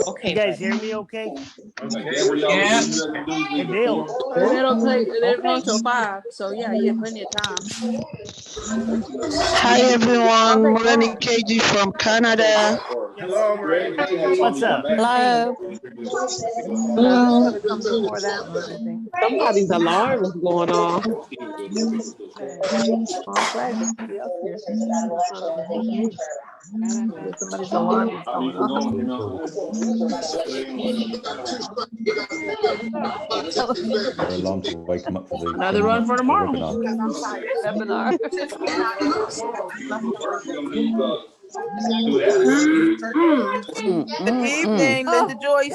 Okay, you guys hear me okay? Yeah. Hey, Dale. They don't go until 5. So yeah, you have plenty of time. Hi everyone, Morani KG from Canada. Hello, What's up? Hello. It's gonna come before that one, I think. Somebody's alarm is going off. I'm glad to be up here. Somebody's alarm is going off. Their alarm to wake them up for the Another run for tomorrow. Webinar. Good evening, Linda Joyce.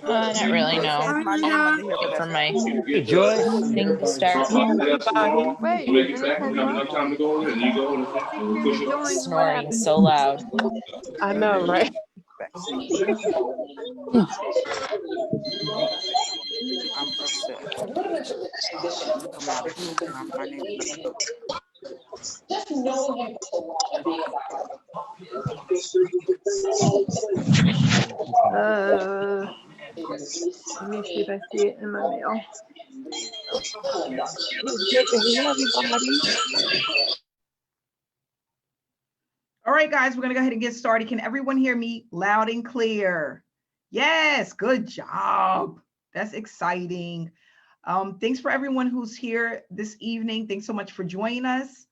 Not really, no. Wait for my Hey, Joyce. thing to start. Wait, Snoring so loud. I know, right? I'm upset. I'm out of here. My name is not. Let me see if I see it in my mail. Good to hear everybody. All right, guys, we're going to go ahead and get started. Can everyone hear me loud and clear? Yes, good job. That's exciting. Thanks for everyone who's here this evening. Thanks so much for joining us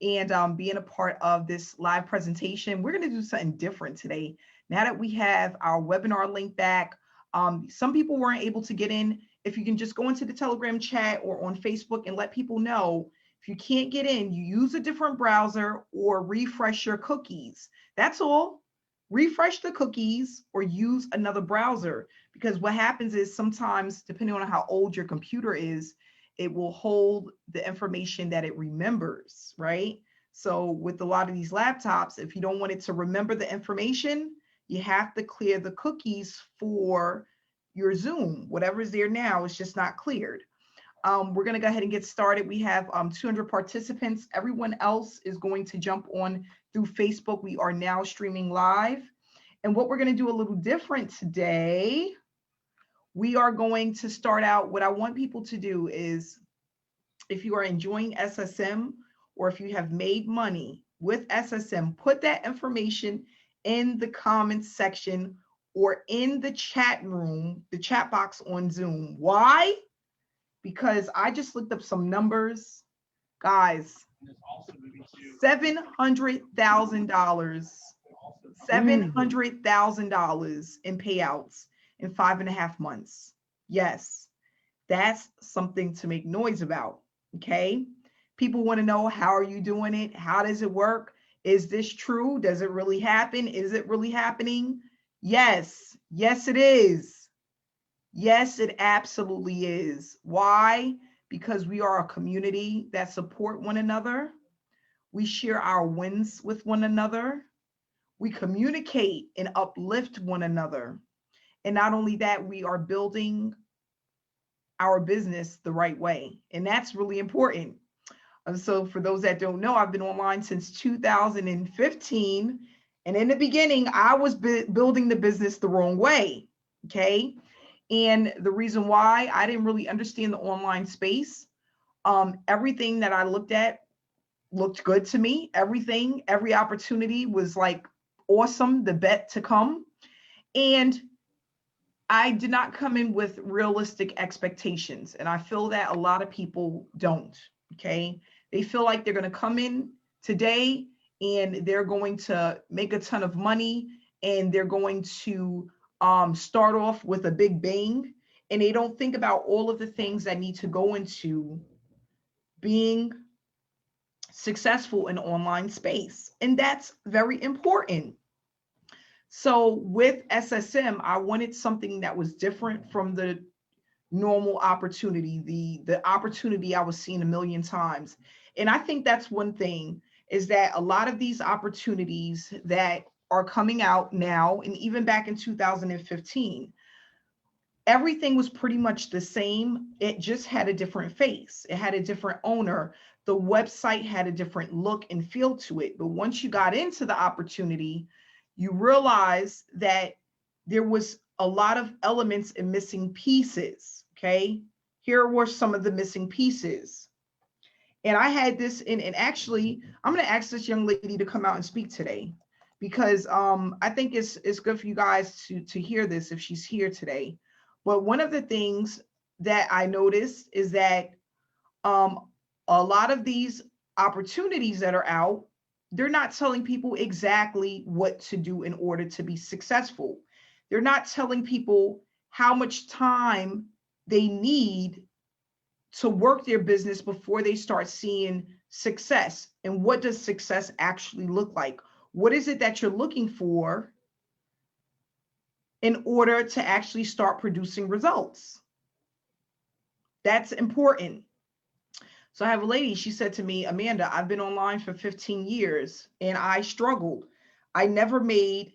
and being a part of this live presentation. We're going to do something different today. Now that we have our webinar link back, some people weren't able to get in. If you can just go into the Telegram chat or on Facebook and let people know, if you can't get in, you use a different browser or refresh your cookies. That's all. Refresh the cookies or use another browser, because what happens is sometimes, depending on how old your computer is, it will hold the information that it remembers, right? So with a lot of these laptops, if you don't want it to remember the information, you have to clear the cookies for your Zoom. Whatever is there now is just not cleared. We're going to go ahead and get started. We have 200 participants. Everyone else is going to jump on through Facebook. We are now streaming live. And what we're going to do a little different today, we are going to start out. What I want people to do is, if you are enjoying SSM or if you have made money with SSM, put that information in the comments section or in the chat room, the chat box on Zoom. Why? Because I just looked up some numbers, guys. $700,000, $700,000 in payouts in 5.5 months. Yes, that's something to make noise about. Okay, people want to know, how are you doing it? How does it work? Is this true? Does it really happen? Is it really happening? Yes, yes, it is. Yes, it absolutely is. Why? Because we are a community that support one another. We share our wins with one another. We communicate and uplift one another. And not only that, we are building our business the right way. And that's really important. So for those that don't know, I've been online since 2015. And in the beginning, I was building the business the wrong way. Okay. And the reason why, I didn't really understand the online space. Everything that I looked at looked good to me. Every opportunity was like awesome, the bet to come. And I did not come in with realistic expectations. And I feel that a lot of people don't, okay? They feel like they're going to come in today and they're going to make a ton of money and they're going to start off with a big bang, and they don't think about all of the things that need to go into being successful in online space. And that's very important. So with SSM, I wanted something that was different from the normal opportunity, the opportunity I was seeing a million times. And I think that's one thing, is that a lot of these opportunities that are coming out now, and even back in 2015, everything was pretty much the same. It just had a different face. It had a different owner. the website had a different look and feel to it. But once you got into the opportunity, you realize that there was a lot of elements and missing pieces. Okay. Here were some of the missing pieces. And I had this in, and actually, I'm going to ask this young lady to come out and speak today, because I think it's good for you guys to hear this if she's here today. But one of the things that I noticed is that a lot of these opportunities that are out, they're not telling people exactly what to do in order to be successful. They're not telling people how much time they need to work their business before they start seeing success. And what does success actually look like? What is it that you're looking for in order to actually start producing results? That's important. So I have a lady, she said to me, Amanda, I've been online for 15 years and I struggled. I never made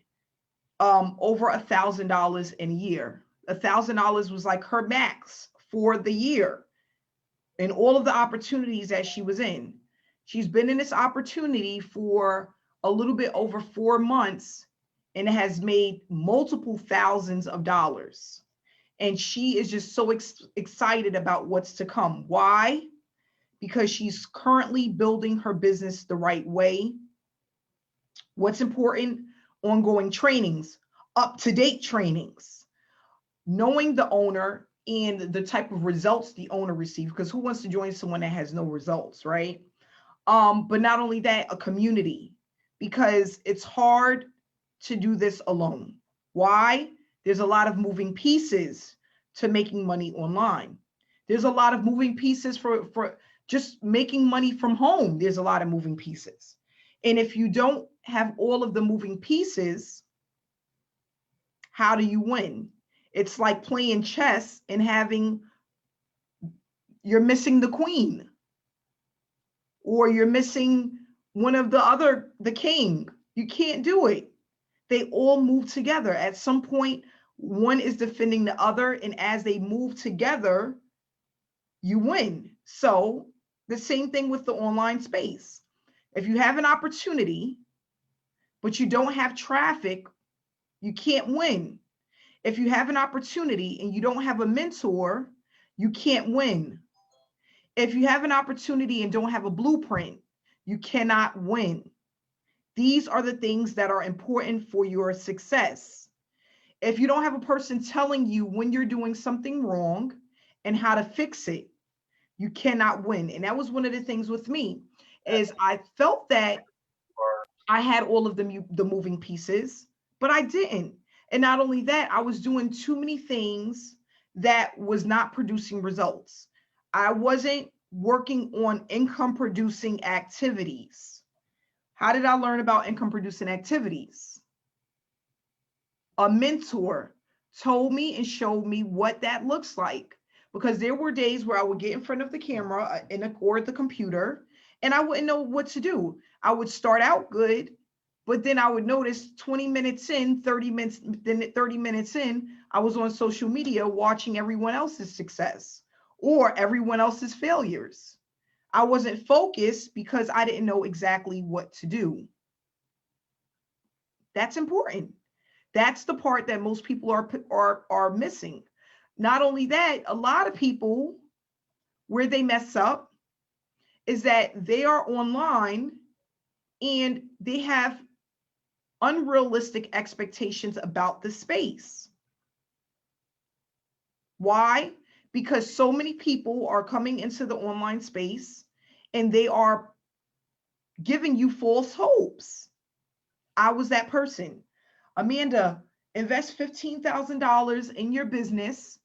over $1,000 in a year. $1,000 was like her max for the year and all of the opportunities that she was in. She's been in this opportunity for a little bit over 4 months and has made multiple thousands of dollars. And she is just so excited about what's to come. Why? Because she's currently building her business the right way. What's important? Ongoing trainings, up-to-date trainings, knowing the owner and the type of results the owner receives, because who wants to join someone that has no results, right? But not only that, a community, because it's hard to do this alone. Why? There's a lot of moving pieces to making money online. There's a lot of moving pieces for just making money from home. There's a lot of moving pieces. And if you don't have all of the moving pieces, how do you win? It's like playing chess and you're missing the queen, or you're missing one of the king. You can't do it. They all move together. At some point, one is defending the other, and as they move together, you win. So the same thing with the online space. If you have an opportunity, but you don't have traffic, you can't win. If you have an opportunity and you don't have a mentor, you can't win. If you have an opportunity and don't have a blueprint, you cannot win. These are the things that are important for your success. If you don't have a person telling you when you're doing something wrong and how to fix it, you cannot win. And that was one of the things with me, is I felt that I had all of the moving pieces, but I didn't. And not only that, I was doing too many things that was not producing results. I wasn't working on income producing activities. How did I learn about income producing activities? A mentor told me and showed me what that looks like, because there were days where I would get in front of the camera or the computer and I wouldn't know what to do. I would start out good, but then I would notice 20 minutes in, 30 minutes in, I was on social media watching everyone else's success or everyone else's failures. I wasn't focused because I didn't know exactly what to do. That's important. That's the part that most people are missing. Not only that, a lot of people, where they mess up is that they are online and they have unrealistic expectations about the space. Why? Because so many people are coming into the online space and they are giving you false hopes. I was that person. Amanda, invest $15,000 in your business,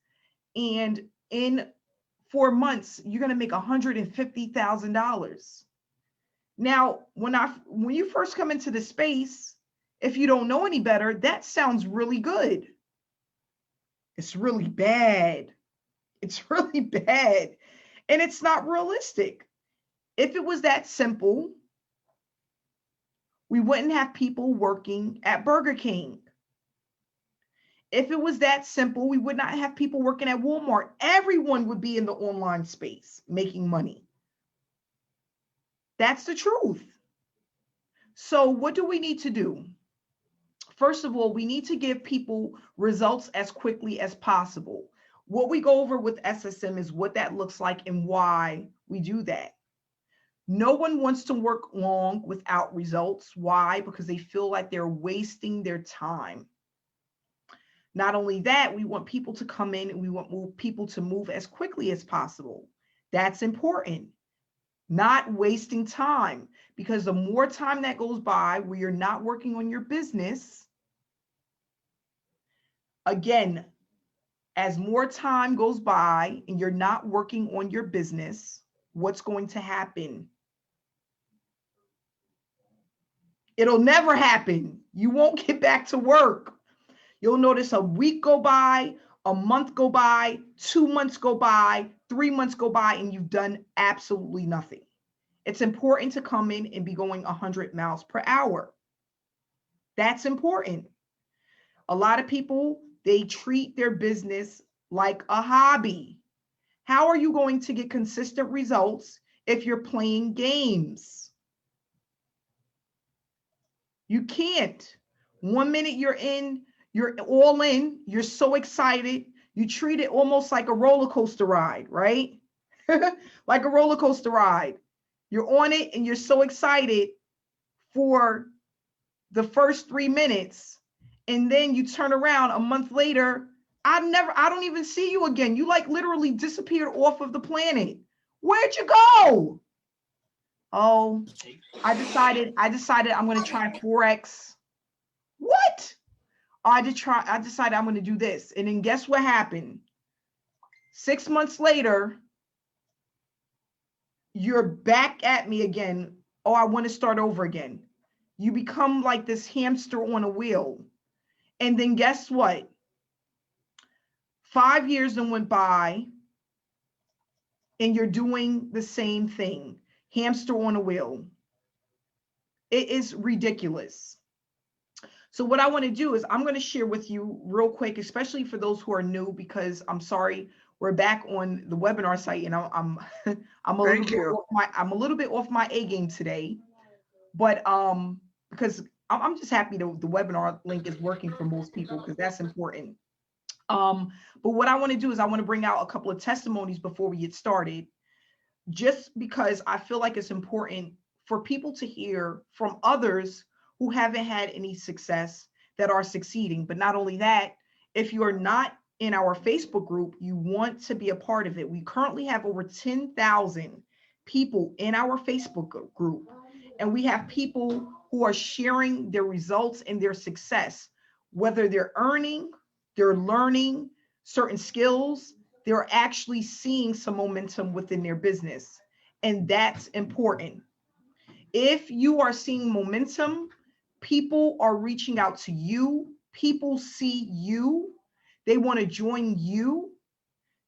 and in 4 months, you're going to make $150,000. Now, when you first come into the space, if you don't know any better, that sounds really good. It's really bad. It's really bad. And it's not realistic. If it was that simple, we wouldn't have people working at Burger King. If it was that simple, we would not have people working at Walmart. Everyone would be in the online space making money. That's the truth. So what do we need to do? First of all, we need to give people results as quickly as possible. What we go over with SSM is what that looks like and why we do that. No one wants to work long without results. Why? Because they feel like they're wasting their time. Not only that, we want people to come in and we want people to move as quickly as possible. That's important. Not wasting time, because the more time that goes by where you're not working on your business, again, as more time goes by and you're not working on your business, what's going to happen? It'll never happen. You won't get back to work. You'll notice a week go by, a month go by, 2 months go by, 3 months go by, and you've done absolutely nothing. It's important to come in and be going 100 miles per hour. That's important. A lot of people, they treat their business like a hobby. How are you going to get consistent results if you're playing games? You can't. 1 minute you're all in, you're so excited. You treat it almost like a roller coaster ride, right? Like a roller coaster ride. You're on it and you're so excited for the first 3 minutes. And then you turn around a month later, I don't even see you again. You like literally disappeared off of the planet. Where'd you go? Oh, I decided I'm going to try Forex. What? I decided I'm going to do this. And then guess what happened? 6 months later, you're back at me again. Oh, I want to start over again. You become like this hamster on a wheel. And then guess what? 5 years then went by and you're doing the same thing. Hamster on a wheel. It is ridiculous. So what I want to do is I'm going to share with you real quick, especially for those who are new, because I'm sorry, we're back on the webinar site and I'm a little bit off my A game today, but because I'm just happy the webinar link is working for most people, because that's important. But what I want to do is I want to bring out a couple of testimonies before we get started, just because I feel like it's important for people to hear from others who haven't had any success that are succeeding. But not only that, if you are not in our Facebook group, you want to be a part of it. We currently have over 10,000 people in our Facebook group, and we have people who are sharing their results and their success, whether they're earning, they're learning certain skills, they're actually seeing some momentum within their business. And that's important. If you are seeing momentum, people are reaching out to you, people see you, they want to join you.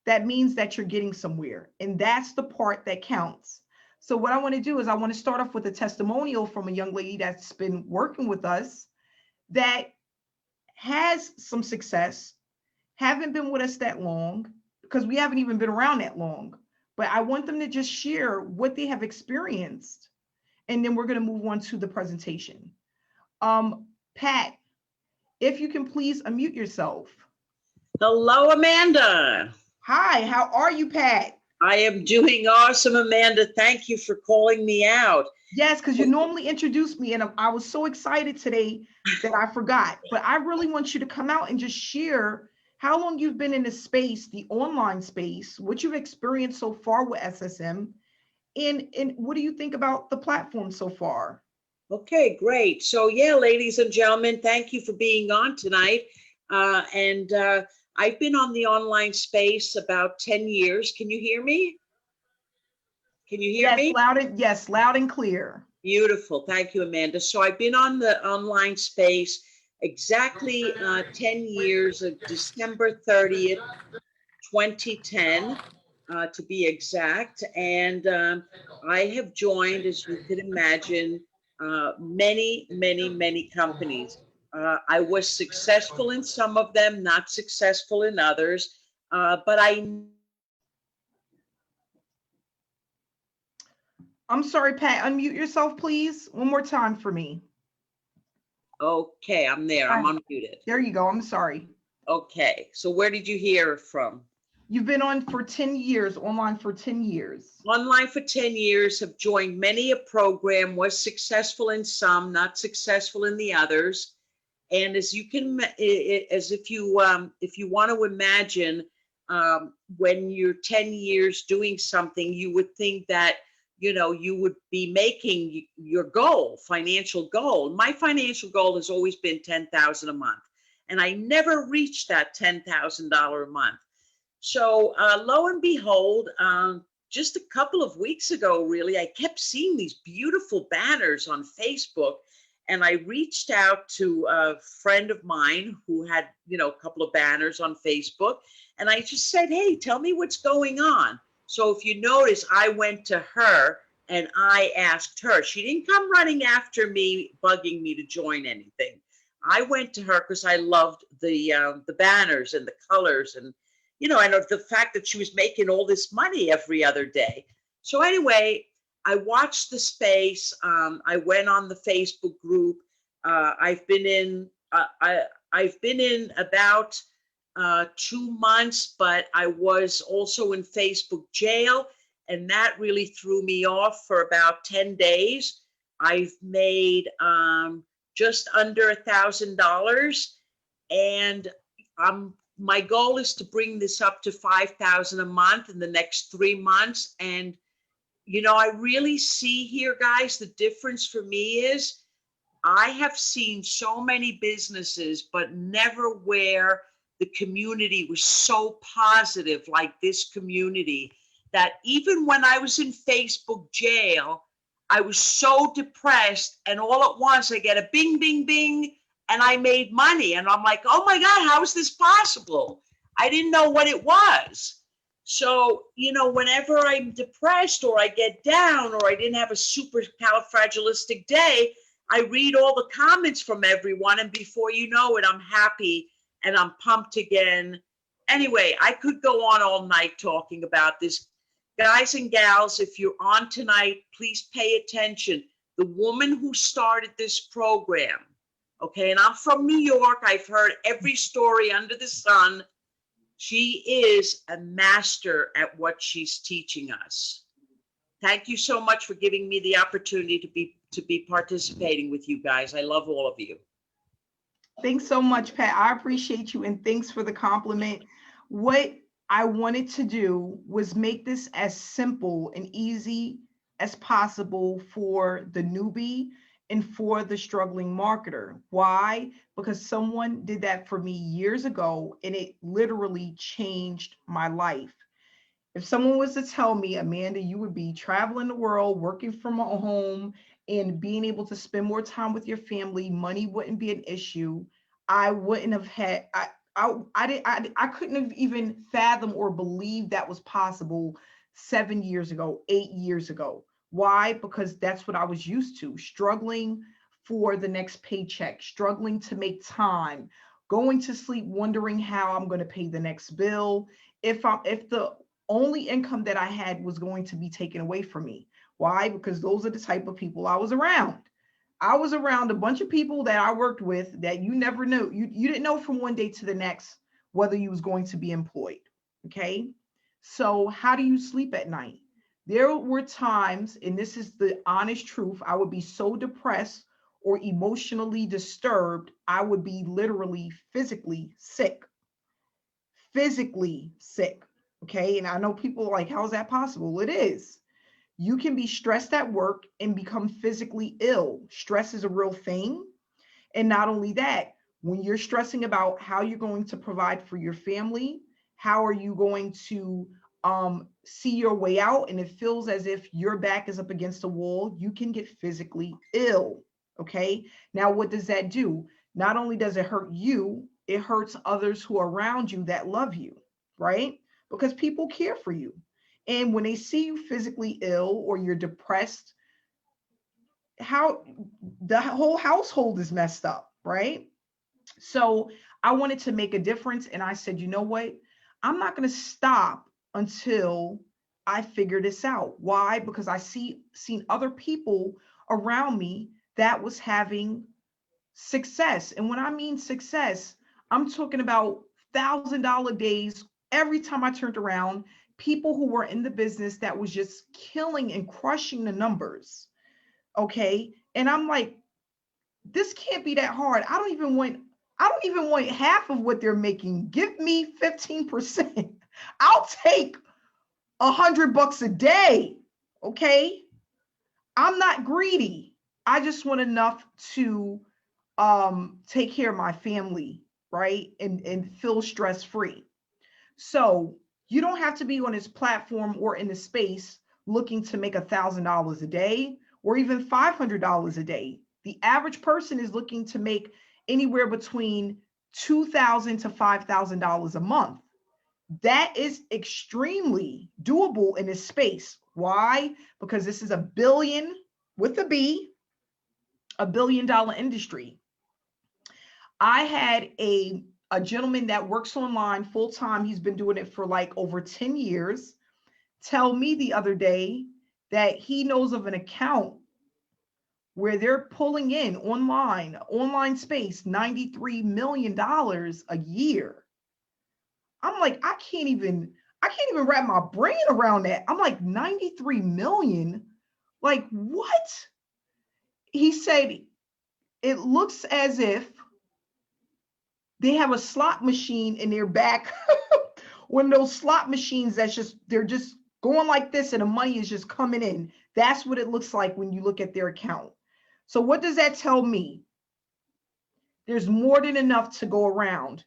That means that you're getting somewhere. And that's the part that counts. So what I want to do is I want to start off with a testimonial from a young lady that's been working with us that has some success, haven't been with us that long, because we haven't even been around that long. But I want them to just share what they have experienced. And then we're going to move on to the presentation. Pat, if you can please unmute yourself. Hello, Amanda. Hi, how are you, Pat? I am doing awesome, Amanda. Thank you for calling me out. Yes, because you normally introduce me, and I was so excited today that I forgot. But I really want you to come out and just share how long you've been in this space, the online space, what you've experienced so far with SSM, and what do you think about the platform so far? Okay, great. So yeah, ladies and gentlemen, thank you for being on tonight. I've been on the online space about 10 years. Can you hear me? Can you hear me? Yes, loud and clear. Beautiful. Thank you, Amanda. So I've been on the online space exactly 10 years, of December 30th, 2010, to be exact. And I have joined, as you could imagine, many companies. I was successful in some of them, not successful in others, but I'm sorry, Pat, unmute yourself, please. One more time for me. Okay, I'm there. I'm unmuted. There you go. I'm sorry. Okay, so where did you hear it from? You've been on for 10 years, online for 10 years. Online for 10 years, have joined many a program, was successful in some, not successful in the others. And as you can, as if you want to imagine, when you're 10 years doing something, you would think that, you know, you would be making your goal, financial goal. My financial goal has always been $10,000 a month. And I never reached that $10,000 a month. So lo and behold, just a couple of weeks ago, really, I kept seeing these beautiful banners on Facebook. And I reached out to a friend of mine who had, you know, a couple of banners on Facebook. And I just said, hey, tell me what's going on. So if you notice, I went to her and I asked her. She didn't come running after me, bugging me to join anything. I went to her because I loved the banners and the colors and, you know, and the fact that she was making all this money every other day. So anyway, I watched the space. I went on the Facebook group. I've been in about 2 months, but I was also in Facebook jail, and that really threw me off for about 10 days. I've made just under $1,000, and my goal is to bring this up to $5,000 a month in the next 3 months. And you know, I really see here, guys, the difference for me is I have seen so many businesses, but never where the community was so positive like this community, that even when I was in Facebook jail, I was so depressed, and all at once I get a bing, bing, bing, and I made money. And I'm like, oh my God, how is this possible? I didn't know what it was. So, you know, whenever I'm depressed or I get down or I didn't have a supercalifragilistic day, I read all the comments from everyone. And before you know it, I'm happy and I'm pumped again. Anyway, I could go on all night talking about this. Guys and gals, if you're on tonight, please pay attention. The woman who started this program, okay, and I'm from New York. I've heard every story under the sun. She is a master at what she's teaching us. Thank you so much for giving me the opportunity to be participating with you guys. I love all of you. Thanks so much, Pat. I appreciate you, and thanks for the compliment. What I wanted to do was make this as simple and easy as possible for the newbie and for the struggling marketer. Why? Because someone did that for me years ago, and it literally changed my life. If someone was to tell me, Amanda, you would be traveling the world, working from home, and being able to spend more time with your family, money wouldn't be an issue, I wouldn't have had, I couldn't have even fathomed or believed that was possible 7 years ago, 8 years ago. Why? Because that's what I was used to, struggling for the next paycheck, struggling to make time, going to sleep wondering how I'm going to pay the next bill, if the only income that I had was going to be taken away from me. Why? Because those are the type of people I was around. I was around a bunch of people that I worked with that you never knew. You didn't know from one day to the next whether you was going to be employed. Okay. So how do you sleep at night? There were times, and this is the honest truth, I would be so depressed or emotionally disturbed, I would be literally physically sick. Physically sick. Okay. And I know people are like, how is that possible? It is. You can be stressed at work and become physically ill. Stress is a real thing. And not only that, when you're stressing about how you're going to provide for your family, how are you going to see your way out, and it feels as if your back is up against the wall, you can get physically ill. Okay. Now, what does that do? Not only does it hurt you, it hurts others who are around you that love you, right? Because people care for you. And when they see you physically ill or you're depressed, how the whole household is messed up, right? So I wanted to make a difference. And I said, you know what? I'm not going to stop until I figured this out. Why? Because I seen other people around me that was having success. And when I mean success, I'm talking about $1,000 days. Every time I turned around, people who were in the business that was just killing and crushing the numbers. Okay. And I'm like, this can't be that hard. I don't even want half of what they're making. Give me 15%. I'll take $100 a day. Okay. I'm not greedy. I just want enough to take care of my family, right? And feel stress free. So you don't have to be on this platform or in the space looking to make $1,000 a day or even $500 a day. The average person is looking to make anywhere between $2,000 to $5,000 a month. That is extremely doable in this space. Why? Because this is a billion with a B, $1 billion industry. I had a gentleman that works online full time. He's been doing it for like over 10 years. Tell me the other day that he knows of an account where they're pulling in online space, $93 million a year. I'm like, I can't even wrap my brain around that. I'm like, 93 million? Like what? He said, it looks as if they have a slot machine in their back. One of those slot machines they're just going like this and the money is just coming in. That's what it looks like when you look at their account. So what does that tell me? There's more than enough to go around.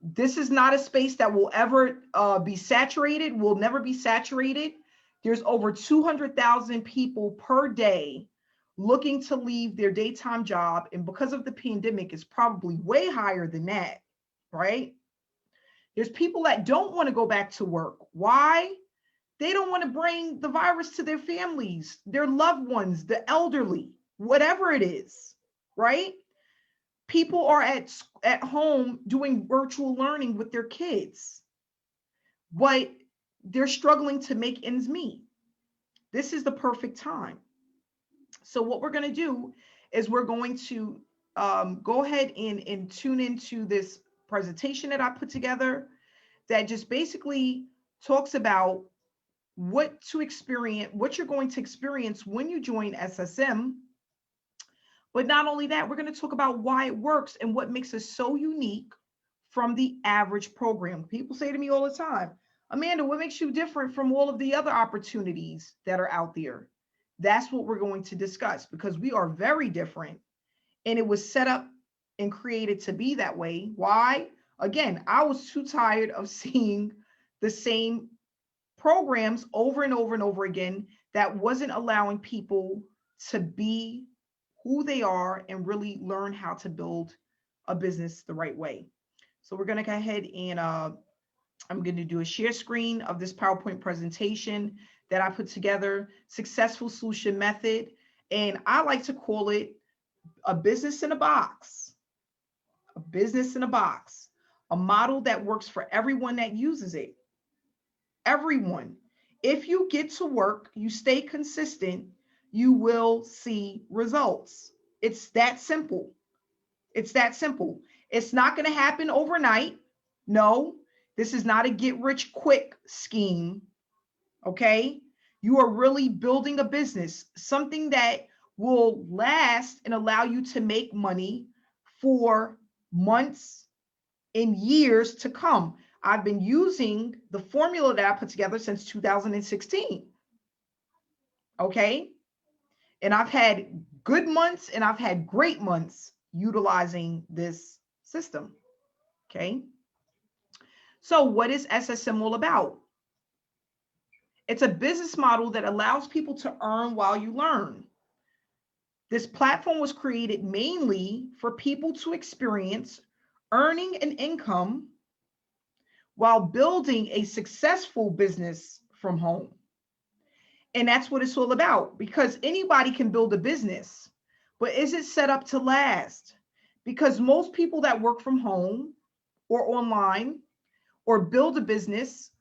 This is not a space that will ever be saturated, will never be saturated. There's over 200,000 people per day looking to leave their daytime job. And because of the pandemic, it's probably way higher than that, right? There's people that don't want to go back to work. Why? They don't want to bring the virus to their families, their loved ones, the elderly, whatever it is, right? People are at home doing virtual learning with their kids, but they're struggling to make ends meet. This is the perfect time. So what we're going to do is we're going to go ahead and tune into this presentation that I put together that just basically talks about what you're going to experience when you join SSM. But not only that, we're going to talk about why it works and what makes us so unique from the average program. People say to me all the time, Amanda, what makes you different from all of the other opportunities that are out there? That's what we're going to discuss because we are very different and it was set up and created to be that way. Why? Again, I was too tired of seeing the same programs over and over and over again that wasn't allowing people to be who they are and really learn how to build a business the right way. So we're going to go ahead and I'm going to do a share screen of this PowerPoint presentation that I put together, Successful Solution Method. And I like to call it a business in a box, a business in a box, a model that works for everyone that uses it. Everyone. If you get to work, you stay consistent, you will see results. It's that simple. It's that simple. It's not going to happen overnight. No, this is not a get rich quick scheme. Okay. You are really building a business, something that will last and allow you to make money for months and years to come. I've been using the formula that I put together since 2016. Okay. And I've had good months and I've had great months utilizing this system. Okay. So what is SSM all about? It's a business model that allows people to earn while you learn. This platform was created mainly for people to experience earning an income while building a successful business from home. And that's what it's all about, because anybody can build a business, but is it set up to last? Because most people that work from home or online or build a business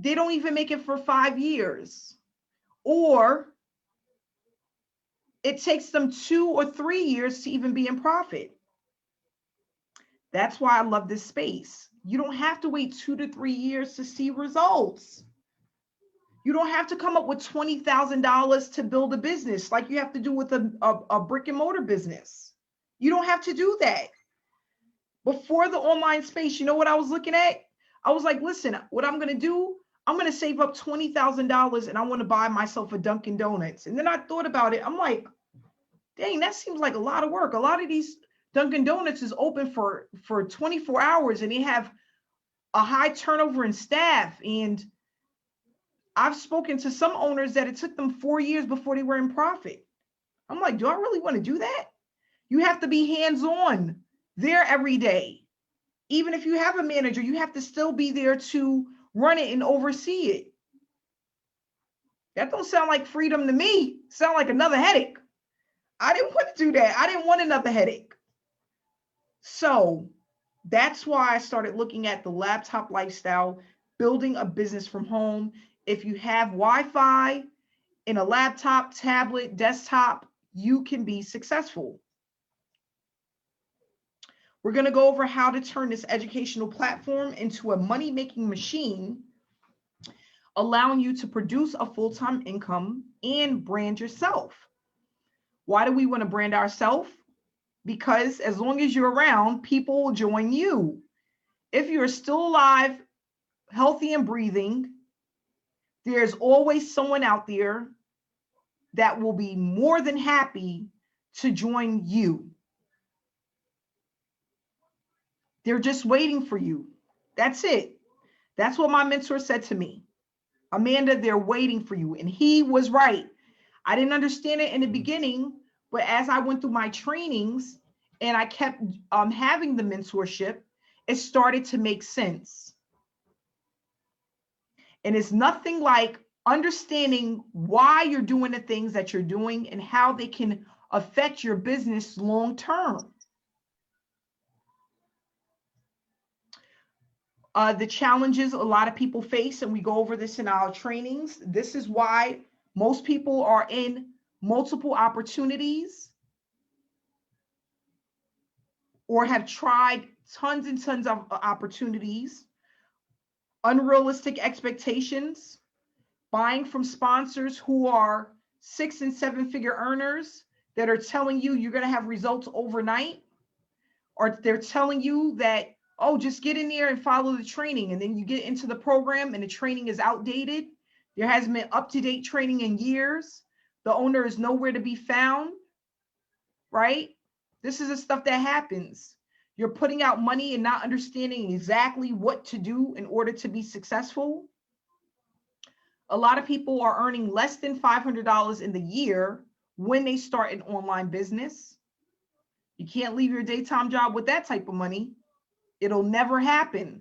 they don't even make it for 5 years, or it takes them 2 or 3 years to even be in profit. That's why I love this space. You don't have to wait 2 to 3 years to see results. You don't have to come up with $20,000 to build a business like you have to do with a brick and mortar business. You don't have to do that. Before the online space, you know what I was looking at? I was like, listen, what I'm going to do, I'm going to save up $20,000 and I want to buy myself a Dunkin' Donuts. And then I thought about it. I'm like, dang, that seems like a lot of work. A lot of these Dunkin' Donuts is open for 24 hours and they have a high turnover in staff. And I've spoken to some owners that it took them 4 years before they were in profit. I'm like, do I really want to do that? You have to be hands-on there every day. Even if you have a manager, you have to still be there to run it and oversee it. That don't sound like freedom to me. Sound like another headache. I didn't want to do that. I didn't want another headache. So that's why I started looking at the laptop lifestyle, building a business from home. If you have Wi-Fi in a laptop, tablet, desktop, you can be successful. We're going to go over how to turn this educational platform into a money-making machine, allowing you to produce a full-time income and brand yourself. Why do we want to brand ourselves? Because as long as you're around, people will join you. If you're still alive, healthy and breathing, there's always someone out there that will be more than happy to join you. They're just waiting for you. That's it. That's what my mentor said to me. Amanda, they're waiting for you. And he was right. I didn't understand it in the beginning, but as I went through my trainings and I kept having the mentorship, it started to make sense. And it's nothing like understanding why you're doing the things that you're doing and how they can affect your business long term. The challenges a lot of people face, and we go over this in our trainings. This is why most people are in multiple opportunities or have tried tons and tons of opportunities, unrealistic expectations, buying from sponsors who are 6- and 7-figure earners that are telling you you're going to have results overnight, or they're telling you that, oh, just get in there and follow the training. And then you get into the program and the training is outdated. There hasn't been up-to-date training in years. The owner is nowhere to be found, right? This is the stuff that happens. You're putting out money and not understanding exactly what to do in order to be successful. A lot of people are earning less than $500 in the year when they start an online business. You can't leave your daytime job with that type of money. It'll never happen.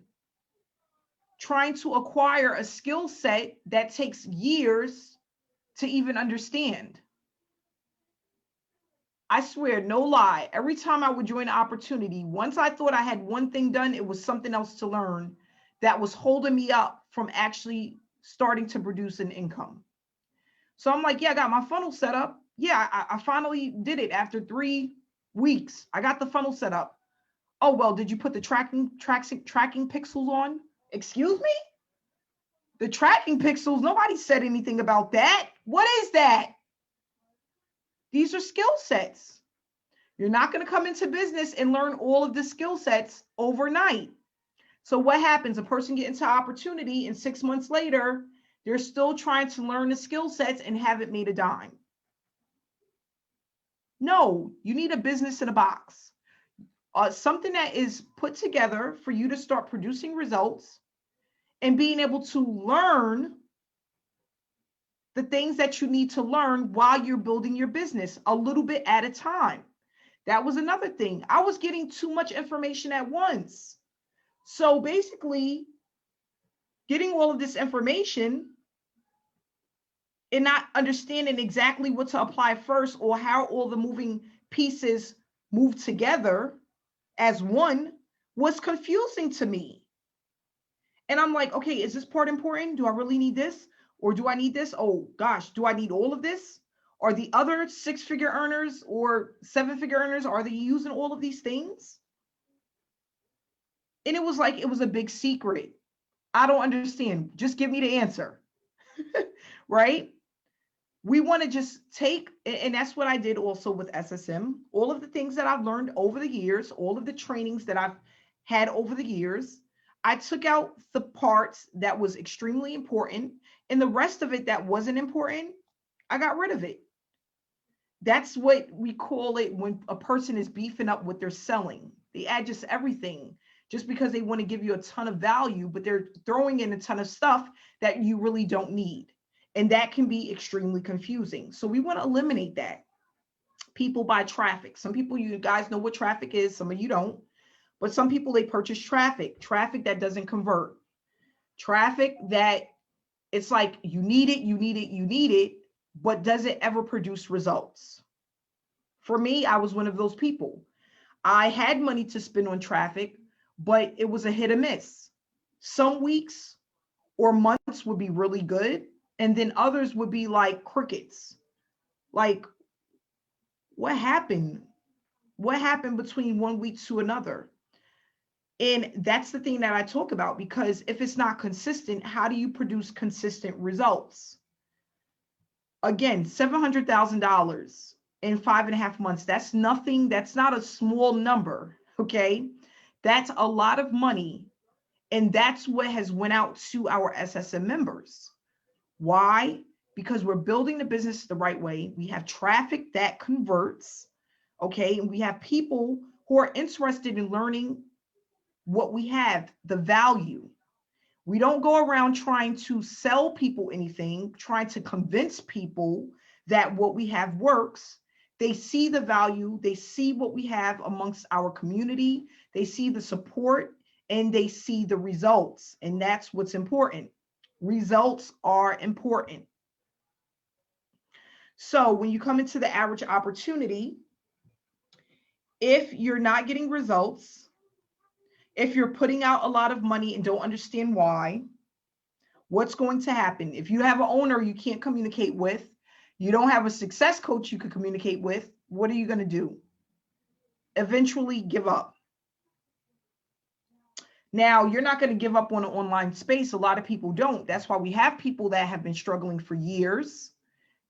Trying to acquire a skill set that takes years to even understand. I swear, no lie, every time I would join an opportunity, once I thought I had one thing done, it was something else to learn that was holding me up from actually starting to produce an income. So I'm like, yeah, I got my funnel set up. Yeah, I finally did it after 3 weeks. I got the funnel set up. Oh, well, did you put the tracking pixels on? Excuse me? The tracking pixels, nobody said anything about that. What is that? These are skill sets. You're not going to come into business and learn all of the skill sets overnight. So what happens? A person gets into opportunity and 6 months later, they're still trying to learn the skill sets and haven't made a dime. No, you need a business in a box. Something that is put together for you to start producing results and being able to learn the things that you need to learn while you're building your business a little bit at a time. That was another thing. I was getting too much information at once. So basically, getting all of this information and not understanding exactly what to apply first or how all the moving pieces move together as one was confusing to me. And I'm like, okay, is this part important? Do I really need this? Or do I need this? Oh gosh, do I need all of this? Are the other 6-figure earners or 7-figure earners, are they using all of these things? And it was like, it was a big secret. I don't understand. Just give me the answer. Right? We want to just take, and that's what I did also with SSM. All of the things that I've learned over the years, all of the trainings that I've had over the years, I took out the parts that was extremely important, and the rest of it that wasn't important, I got rid of it. That's what we call it when a person is beefing up what they're selling. They add just everything just because they want to give you a ton of value, but they're throwing in a ton of stuff that you really don't need. And that can be extremely confusing. So we want to eliminate that. People buy traffic. Some people, you guys know what traffic is. Some of you don't. But some people, they purchase traffic that doesn't convert. Traffic that it's like you need it, you need it, you need it, but does it ever produce results? For me, I was one of those people. I had money to spend on traffic, but it was a hit or miss. Some weeks or months would be really good, and then others would be like crickets. Like, what happened? What happened between one week to another? And that's the thing that I talk about, because if it's not consistent, how do you produce consistent results? Again, $700,000 in 5.5 months. That's nothing. That's not a small number. Okay. That's a lot of money. And that's what has went out to our SSM members. Why? Because we're building the business the right way. We have traffic that converts. Okay. And we have people who are interested in learning what we have, the value. We don't go around trying to sell people anything, trying to convince people that what we have works. They see the value, they see what we have amongst our community, they see the support, and they see the results. And that's what's important. Results are important. So when you come into the average opportunity, if you're not getting results, if you're putting out a lot of money and don't understand why, what's going to happen? If you have an owner you can't communicate with, you don't have a success coach you could communicate with, what are you going to do? Eventually give up. Now, you're not going to give up on an online space. A lot of people don't. That's why we have people that have been struggling for years.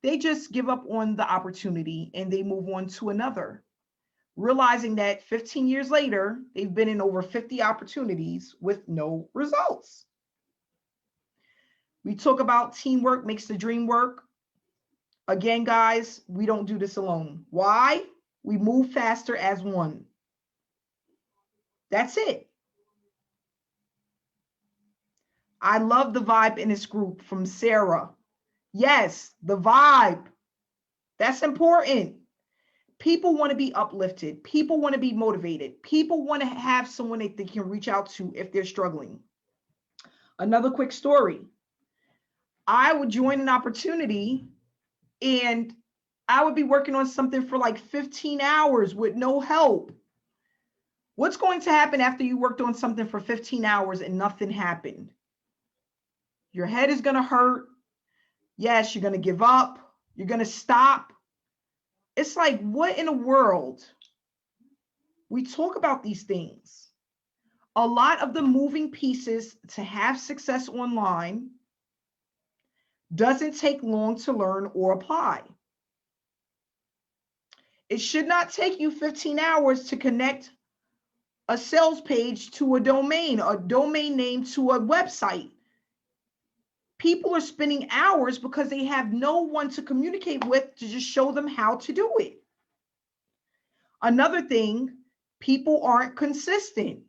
They just give up on the opportunity and they move on to another, realizing that 15 years later, they've been in over 50 opportunities with no results. We talk about teamwork makes the dream work. Again, guys, we don't do this alone. Why? We move faster as one. That's it. I love the vibe in this group from Sarah. Yes, the vibe. That's important. People want to be uplifted. People want to be motivated. People want to have someone that they can reach out to if they're struggling. Another quick story. I would join an opportunity and I would be working on something for like 15 hours with no help. What's going to happen after you worked on something for 15 hours and nothing happened? Your head is going to hurt. Yes, you're going to give up. You're going to stop. It's like, what in the world? We talk about these things. A lot of the moving pieces to have success online doesn't take long to learn or apply. It should not take you 15 hours to connect a sales page to a domain name to a website. People are spending hours because they have no one to communicate with to just show them how to do it. Another thing, people aren't consistent.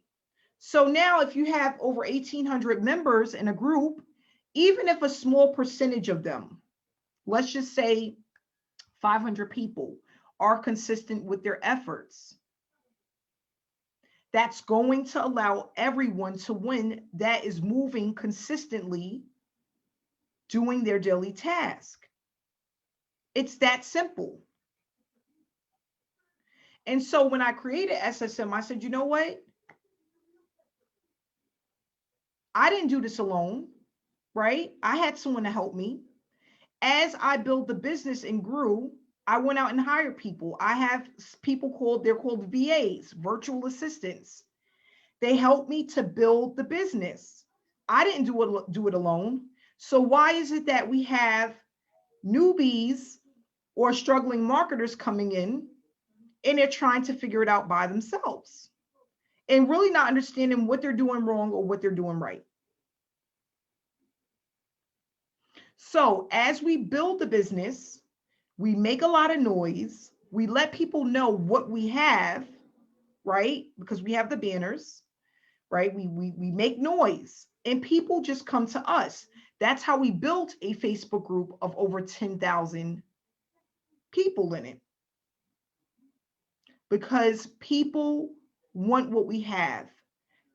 So now if you have over 1,800 members in a group, even if a small percentage of them, let's just say 500 people, are consistent with their efforts, that's going to allow everyone to win that is moving consistently, doing their daily task. It's that simple. And so when I created SSM, I said, you know what? I didn't do this alone, right? I had someone to help me. As I built the business and grew, I went out and hired people. I have people they're called VAs, virtual assistants. They helped me to build the business. I didn't do it alone. So why is it that we have newbies or struggling marketers coming in and they're trying to figure it out by themselves and really not understanding what they're doing wrong or what they're doing right? So as we build the business, we make a lot of noise. We let people know what we have, right? Because we have the banners, right? We make noise and people just come to us. That's how we built a Facebook group of over 10,000 people in it. Because people want what we have.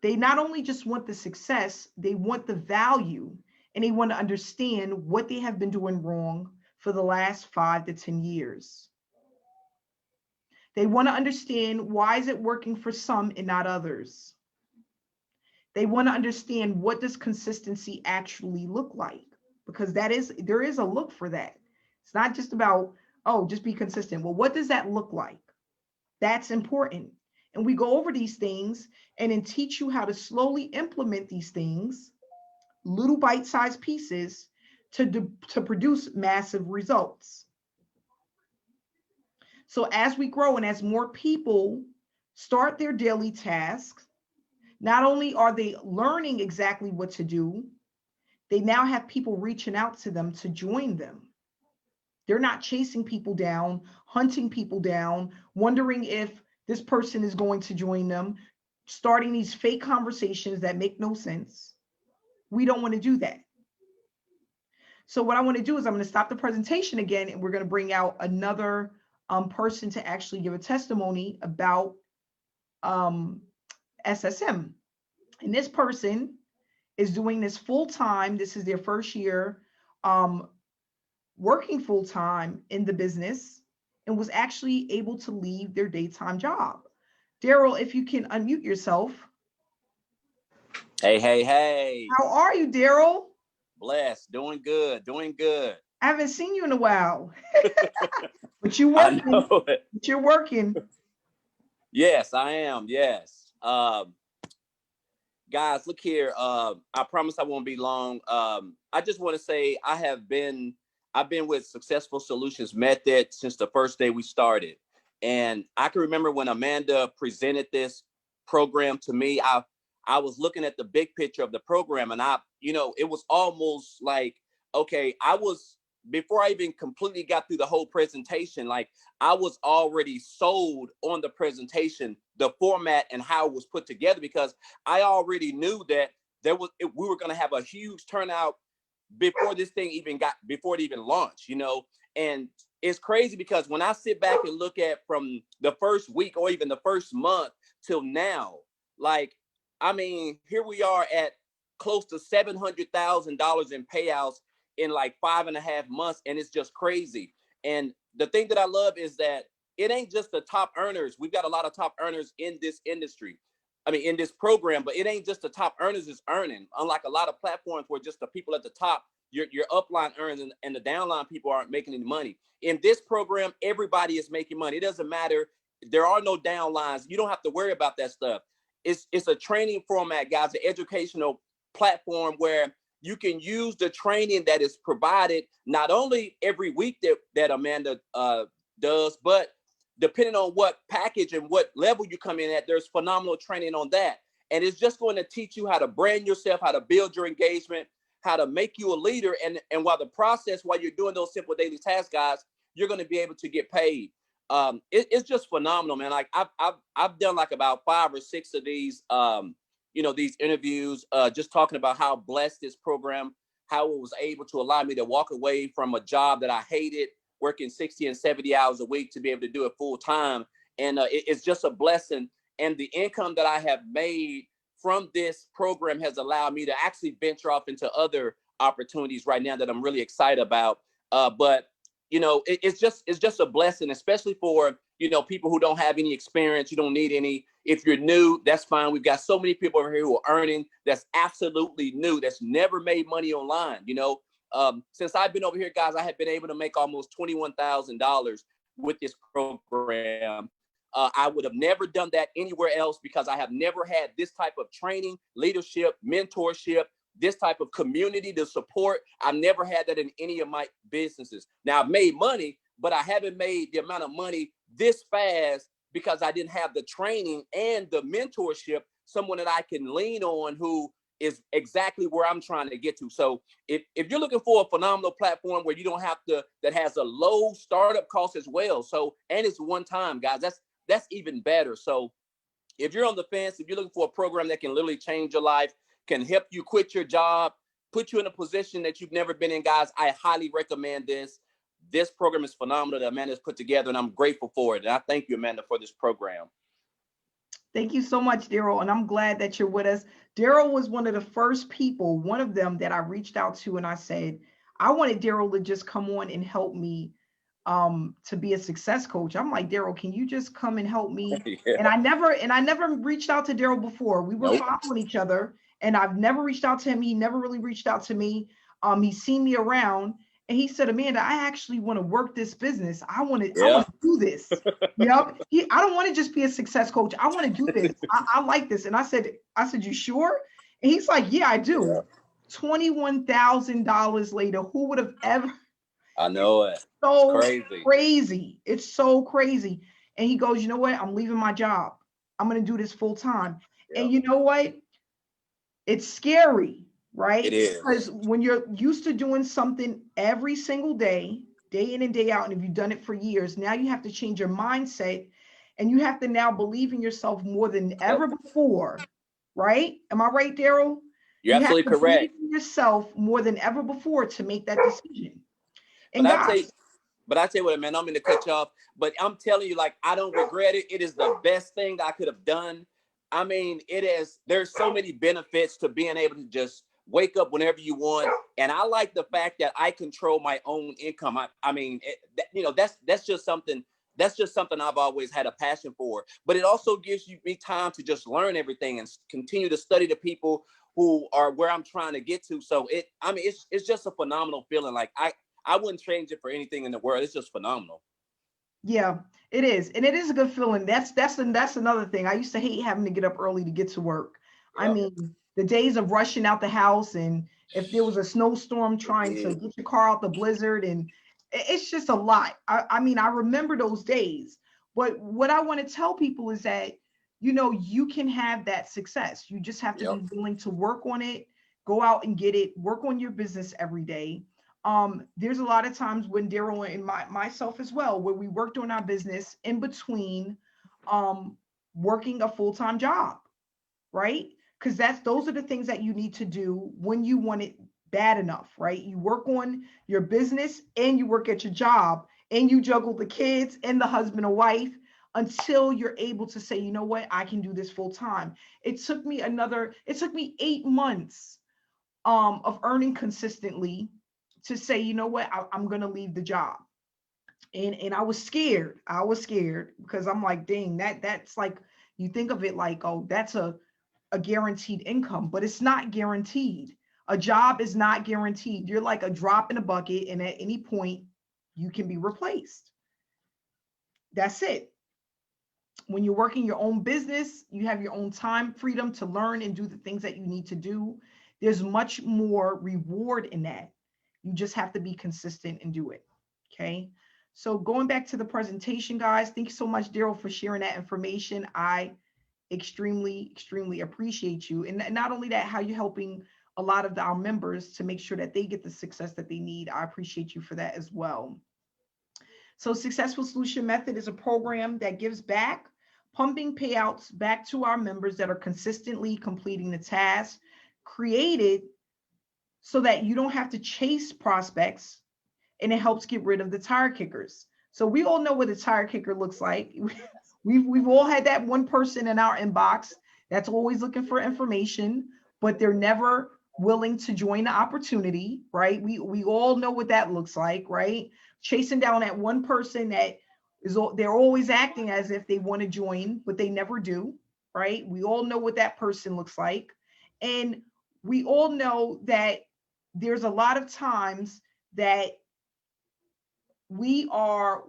They not only just want the success, they want the value, and they want to understand what they have been doing wrong for the last 5 to 10 years. They want to understand why is it working for some and not others. They want to understand what does consistency actually look like, because there is a look for that. It's not just about, oh, just be consistent. Well, what does that look like? That's important. And we go over these things and then teach you how to slowly implement these things, little bite-sized pieces to produce massive results. So as we grow and as more people start their daily tasks, not only are they learning exactly what to do, they now have people reaching out to them to join them. They're not chasing people down, hunting people down, wondering if this person is going to join them, starting these fake conversations that make no sense. We don't want to do that. So what I want to do is I'm going to stop the presentation again, and we're going to bring out another person to actually give a testimony about SSM. And this person is doing this full time. This is their first year working full time in the business, and was actually able to leave their daytime job. Daryl, if you can unmute yourself. Hey. How are you, Daryl? Blessed, doing good. I haven't seen you in a while. But you're I working. know it. But you're working. Yes, I am. Yes. Guys, look here. I promise I won't be long. I just want to say I've been with Successful Solutions Method since the first day we started. And I can remember when Amanda presented this program to me, I was looking at the big picture of the program, and it was almost like, okay, before I even completely got through the whole presentation, like I was already sold on the presentation, the format and how it was put together, because I already knew that we were going to have a huge turnout before it even launched, and it's crazy because when I sit back and look at from the first week or even the first month till now, like, I mean, here we are at close to $700,000 in payouts in like 5.5 months. And it's just crazy. And the thing that I love is that it ain't just the top earners. We've got a lot of top earners in this industry. I mean, in this program, but it ain't just the top earners is earning. Unlike a lot of platforms where just the people at the top, your upline earns and the downline people aren't making any money. In this program, everybody is making money. It doesn't matter. There are no downlines. You don't have to worry about that stuff. It's a training format, guys, an educational platform where you can use the training that is provided not only every week that Amanda does, but depending on what package and what level you come in at, there's phenomenal training on that. And it's just going to teach you how to brand yourself, how to build your engagement, how to make you a leader. And while you're doing those simple daily tasks, guys, you're going to be able to get paid. It's just phenomenal, man. Like I've done like about 5 or 6 of these, these interviews, just talking about how blessed this program, how it was able to allow me to walk away from a job that I hated, working 60 and 70 hours a week to be able to do it full time. And it's just a blessing. And the income that I have made from this program has allowed me to actually venture off into other opportunities right now that I'm really excited about. But it's just a blessing, especially for you know, people who don't have any experience. You don't need any. If you're new, that's fine. We've got so many people over here who are earning that's absolutely new, that's never made money online. You know, since I've been over here, guys, I have been able to make almost $21,000 with this program. I would have never done that anywhere else because I have never had this type of training, leadership, mentorship, this type of community to support. I've never had that in any of my businesses. Now, I've made money, but I haven't made the amount of money this fast because I didn't have the training and the mentorship, someone that I can lean on who is exactly where I'm trying to get to. So if you're looking for a phenomenal platform where you don't have to, that has a low startup cost as well. So, and it's one time, guys, that's even better. So if you're on the fence, if you're looking for a program that can literally change your life, can help you quit your job, put you in a position that you've never been in, guys, I highly recommend this. This program is phenomenal that Amanda's put together, and I'm grateful for it. And I thank you, Amanda, for this program. Thank you so much, Daryl. And I'm glad that you're with us. Daryl was one of the first people, one of them that I reached out to, and I said, I wanted Daryl to just come on and help me to be a success coach. I'm like, Daryl, can you just come and help me? Yeah. And I never reached out to Daryl before. We were following each other, and I've never reached out to him. He never really reached out to me. He's seen me around, and he said, Amanda, I actually want to work this business. I want to do this. Yep. I don't want to just be a success coach. I want to do this. I like this. And I said, you sure? And he's like, yeah, I do. Yeah. $21,000 later, who would have ever? I know it. So crazy. It's so crazy. And he goes, you know what? I'm leaving my job. I'm going to do this full time. Yep. And you know what? It's scary, right? It is. Because when you're used to doing something every single day, day in and day out, and if you've done it for years, now you have to change your mindset, and you have to now believe in yourself more than ever before, right? Am I right, Daryl? You're absolutely correct. Believe in yourself more than ever before to make that decision. And but I tell you what, man, I'm going to cut you off, but I'm telling you, like, I don't regret it. It is the best thing I could have done. I mean, there's so many benefits to being able to just wake up whenever you want. And I like the fact that I control my own income. I mean, that's just something I've always had a passion for, but it also gives me time to just learn everything and continue to study the people who are where I'm trying to get to. So it's just a phenomenal feeling. Like I wouldn't change it for anything in the world. It's just phenomenal. Yeah, it is. And it is a good feeling. That's another thing. I used to hate having to get up early to get to work. Yep. I mean, the days of rushing out the house, and if there was a snowstorm, trying to get your car out the blizzard, and it's just a lot. I mean, I remember those days. But what I want to tell people is that, you can have that success. You just have to be willing to work on it, go out and get it, work on your business every day. There's a lot of times when Daryl and myself as well, where we worked on our business in between working a full-time job, right? Because those are the things that you need to do when you want it bad enough, right? You work on your business and you work at your job, and you juggle the kids and the husband or wife until you're able to say, you know what, I can do this full time. It took me 8 months of earning consistently to say, you know what, I'm going to leave the job. And I was scared. Because I'm like, dang, that's like, you think of it like, oh, that's a guaranteed income, but it's not guaranteed. A job is not guaranteed. You're like a drop in a bucket, and at any point you can be replaced. That's it. When you're working your own business, you have your own time freedom to learn and do the things that you need to do. There's much more reward in that. You just have to be consistent and do it. Okay. So going back to the presentation, guys, thank you so much, Daryl, for sharing that information. I extremely, extremely appreciate you. And not only that, how you're helping a lot of our members to make sure that they get the success that they need. I appreciate you for that as well. So Successful Solution Method is a program that gives back, pumping payouts back to our members that are consistently completing the task created so that you don't have to chase prospects, and it helps get rid of the tire kickers. So we all know what a tire kicker looks like. We've all had that one person in our inbox that's always looking for information, but they're never willing to join the opportunity, right? We all know what that looks like, right? Chasing down that one person that They're always acting as if they want to join, but they never do, right? We all know what that person looks like. And we all know that there's a lot of times that we are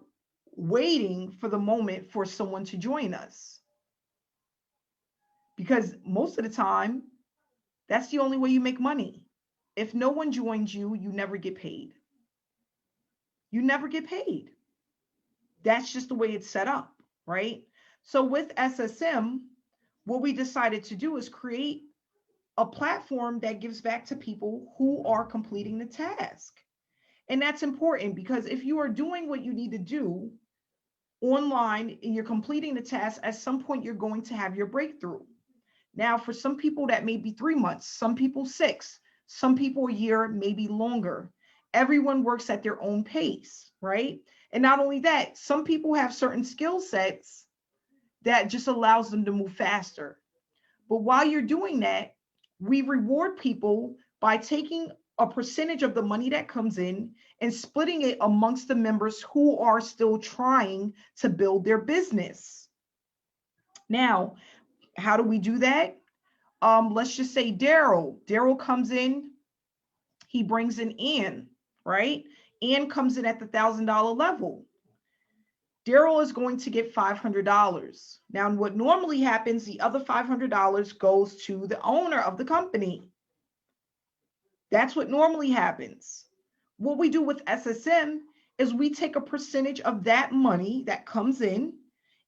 waiting for the moment for someone to join us. Because most of the time, that's the only way you make money. If no one joins you, you never get paid. You never get paid. That's just the way it's set up, right? So with SSM, what we decided to do is create a platform that gives back to people who are completing the task. And that's important because if you are doing what you need to do online and you're completing the task, at some point you're going to have your breakthrough. Now, for some people that may be 3 months, some people 6, some people a year, maybe longer. Everyone works at their own pace, right? And not only that, some people have certain skill sets that just allows them to move faster. But while you're doing that, we reward people by taking a percentage of the money that comes in and splitting it amongst the members who are still trying to build their business. Now, how do we do that? Let's just say Daryl comes in, he brings in Ann, right? Ann comes in at the $1,000 level. Daryl is going to get $500. Now, what normally happens, the other $500 goes to the owner of the company. That's what normally happens. What we do with SSM is we take a percentage of that money that comes in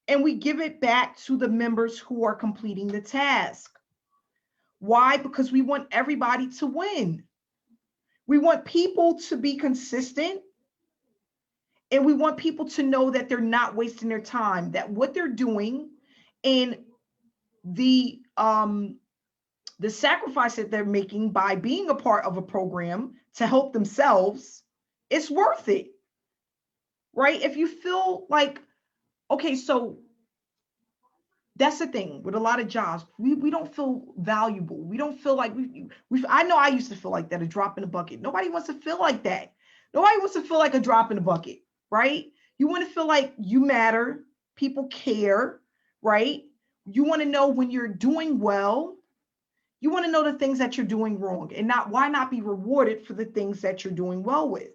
and we give it back to the members who are completing the task. Why? Because we want everybody to win. We want people to be consistent. And we want people to know that they're not wasting their time, that what they're doing and the sacrifice that they're making by being a part of a program to help themselves, it's worth it, right? If you feel like, okay, so that's the thing with a lot of jobs, we don't feel valuable. We don't feel like I know I used to feel like that, a drop in the bucket. Nobody wants to feel like that. Nobody wants to feel like a drop in the bucket. Right? You want to feel like you matter, people care, right? You want to know when you're doing well. You want to know the things that you're doing wrong and why not be rewarded for the things that you're doing well with?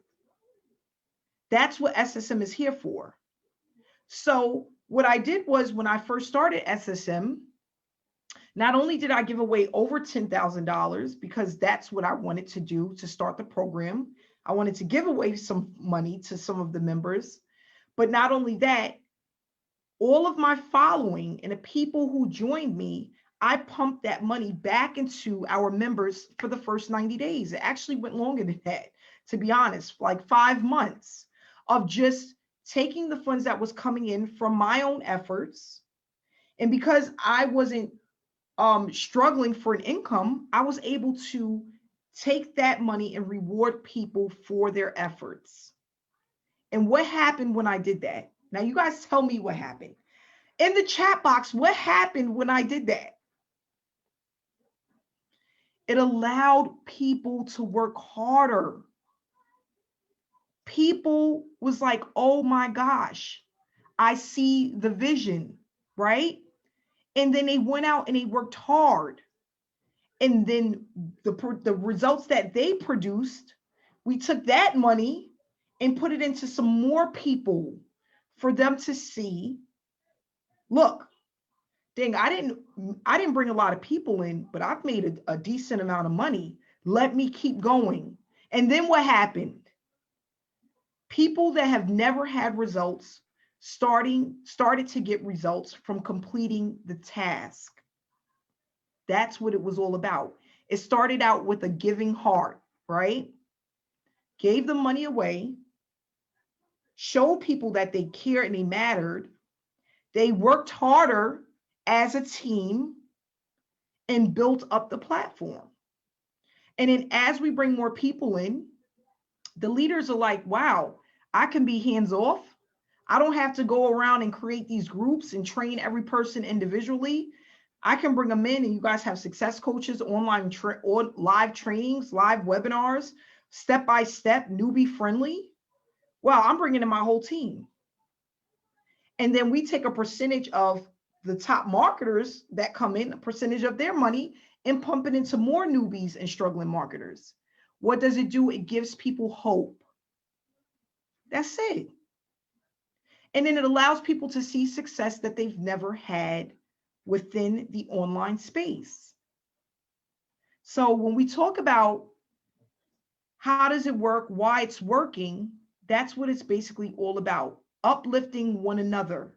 That's what SSM is here for. So what I did was when I first started SSM, not only did I give away over $10,000 because that's what I wanted to do to start the program, I wanted to give away some money to some of the members, but not only that, all of my following and the people who joined me, I pumped that money back into our members for the first 90 days. It actually went longer than that, to be honest, like 5 months of just taking the funds that was coming in from my own efforts. And because I wasn't struggling for an income, I was able to take that money and reward people for their efforts. And what happened when I did that? Now, you guys tell me what happened. In the chat box, what happened when I did that? It allowed people to work harder. People was like, oh my gosh, I see the vision, right? And then they went out and they worked hard. And then the results that they produced, we took that money and put it into some more people for them to see, look, dang, I didn't bring a lot of people in, but I've made a decent amount of money. Let me keep going. And then what happened? People that have never had results started to get results from completing the task. That's what it was all about. It started out with a giving heart, right? Gave the money away, showed people that they care and they mattered. They worked harder as a team and built up the platform. And then as we bring more people in, the leaders are like, wow, I can be hands off. I don't have to go around and create these groups and train every person individually. I can bring them in and you guys have success coaches, online or live trainings, live webinars, step-by-step, newbie friendly. Well, I'm bringing in my whole team. And then we take a percentage of the top marketers that come in, a percentage of their money, and pump it into more newbies and struggling marketers. What does it do? It gives people hope. That's it. And then it allows people to see success that they've never had within the online space. So when we talk about how does it work, why it's working, that's what it's basically all about, uplifting one another.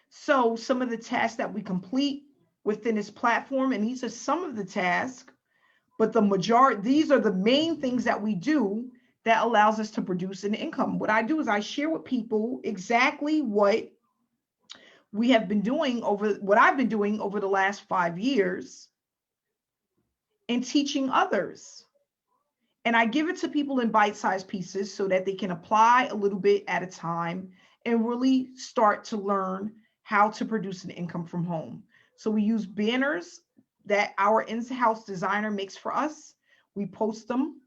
So some of the tasks that we complete within this platform, and these are some of the tasks, but the majority, these are the main things that we do that allows us to produce an income. What I do is I share with people exactly what we have been doing over, what I've been doing over the last 5 years and teaching others. And I give it to people in bite-sized pieces so that they can apply a little bit at a time and really start to learn how to produce an income from home. So we use banners that our in-house designer makes for us. We post them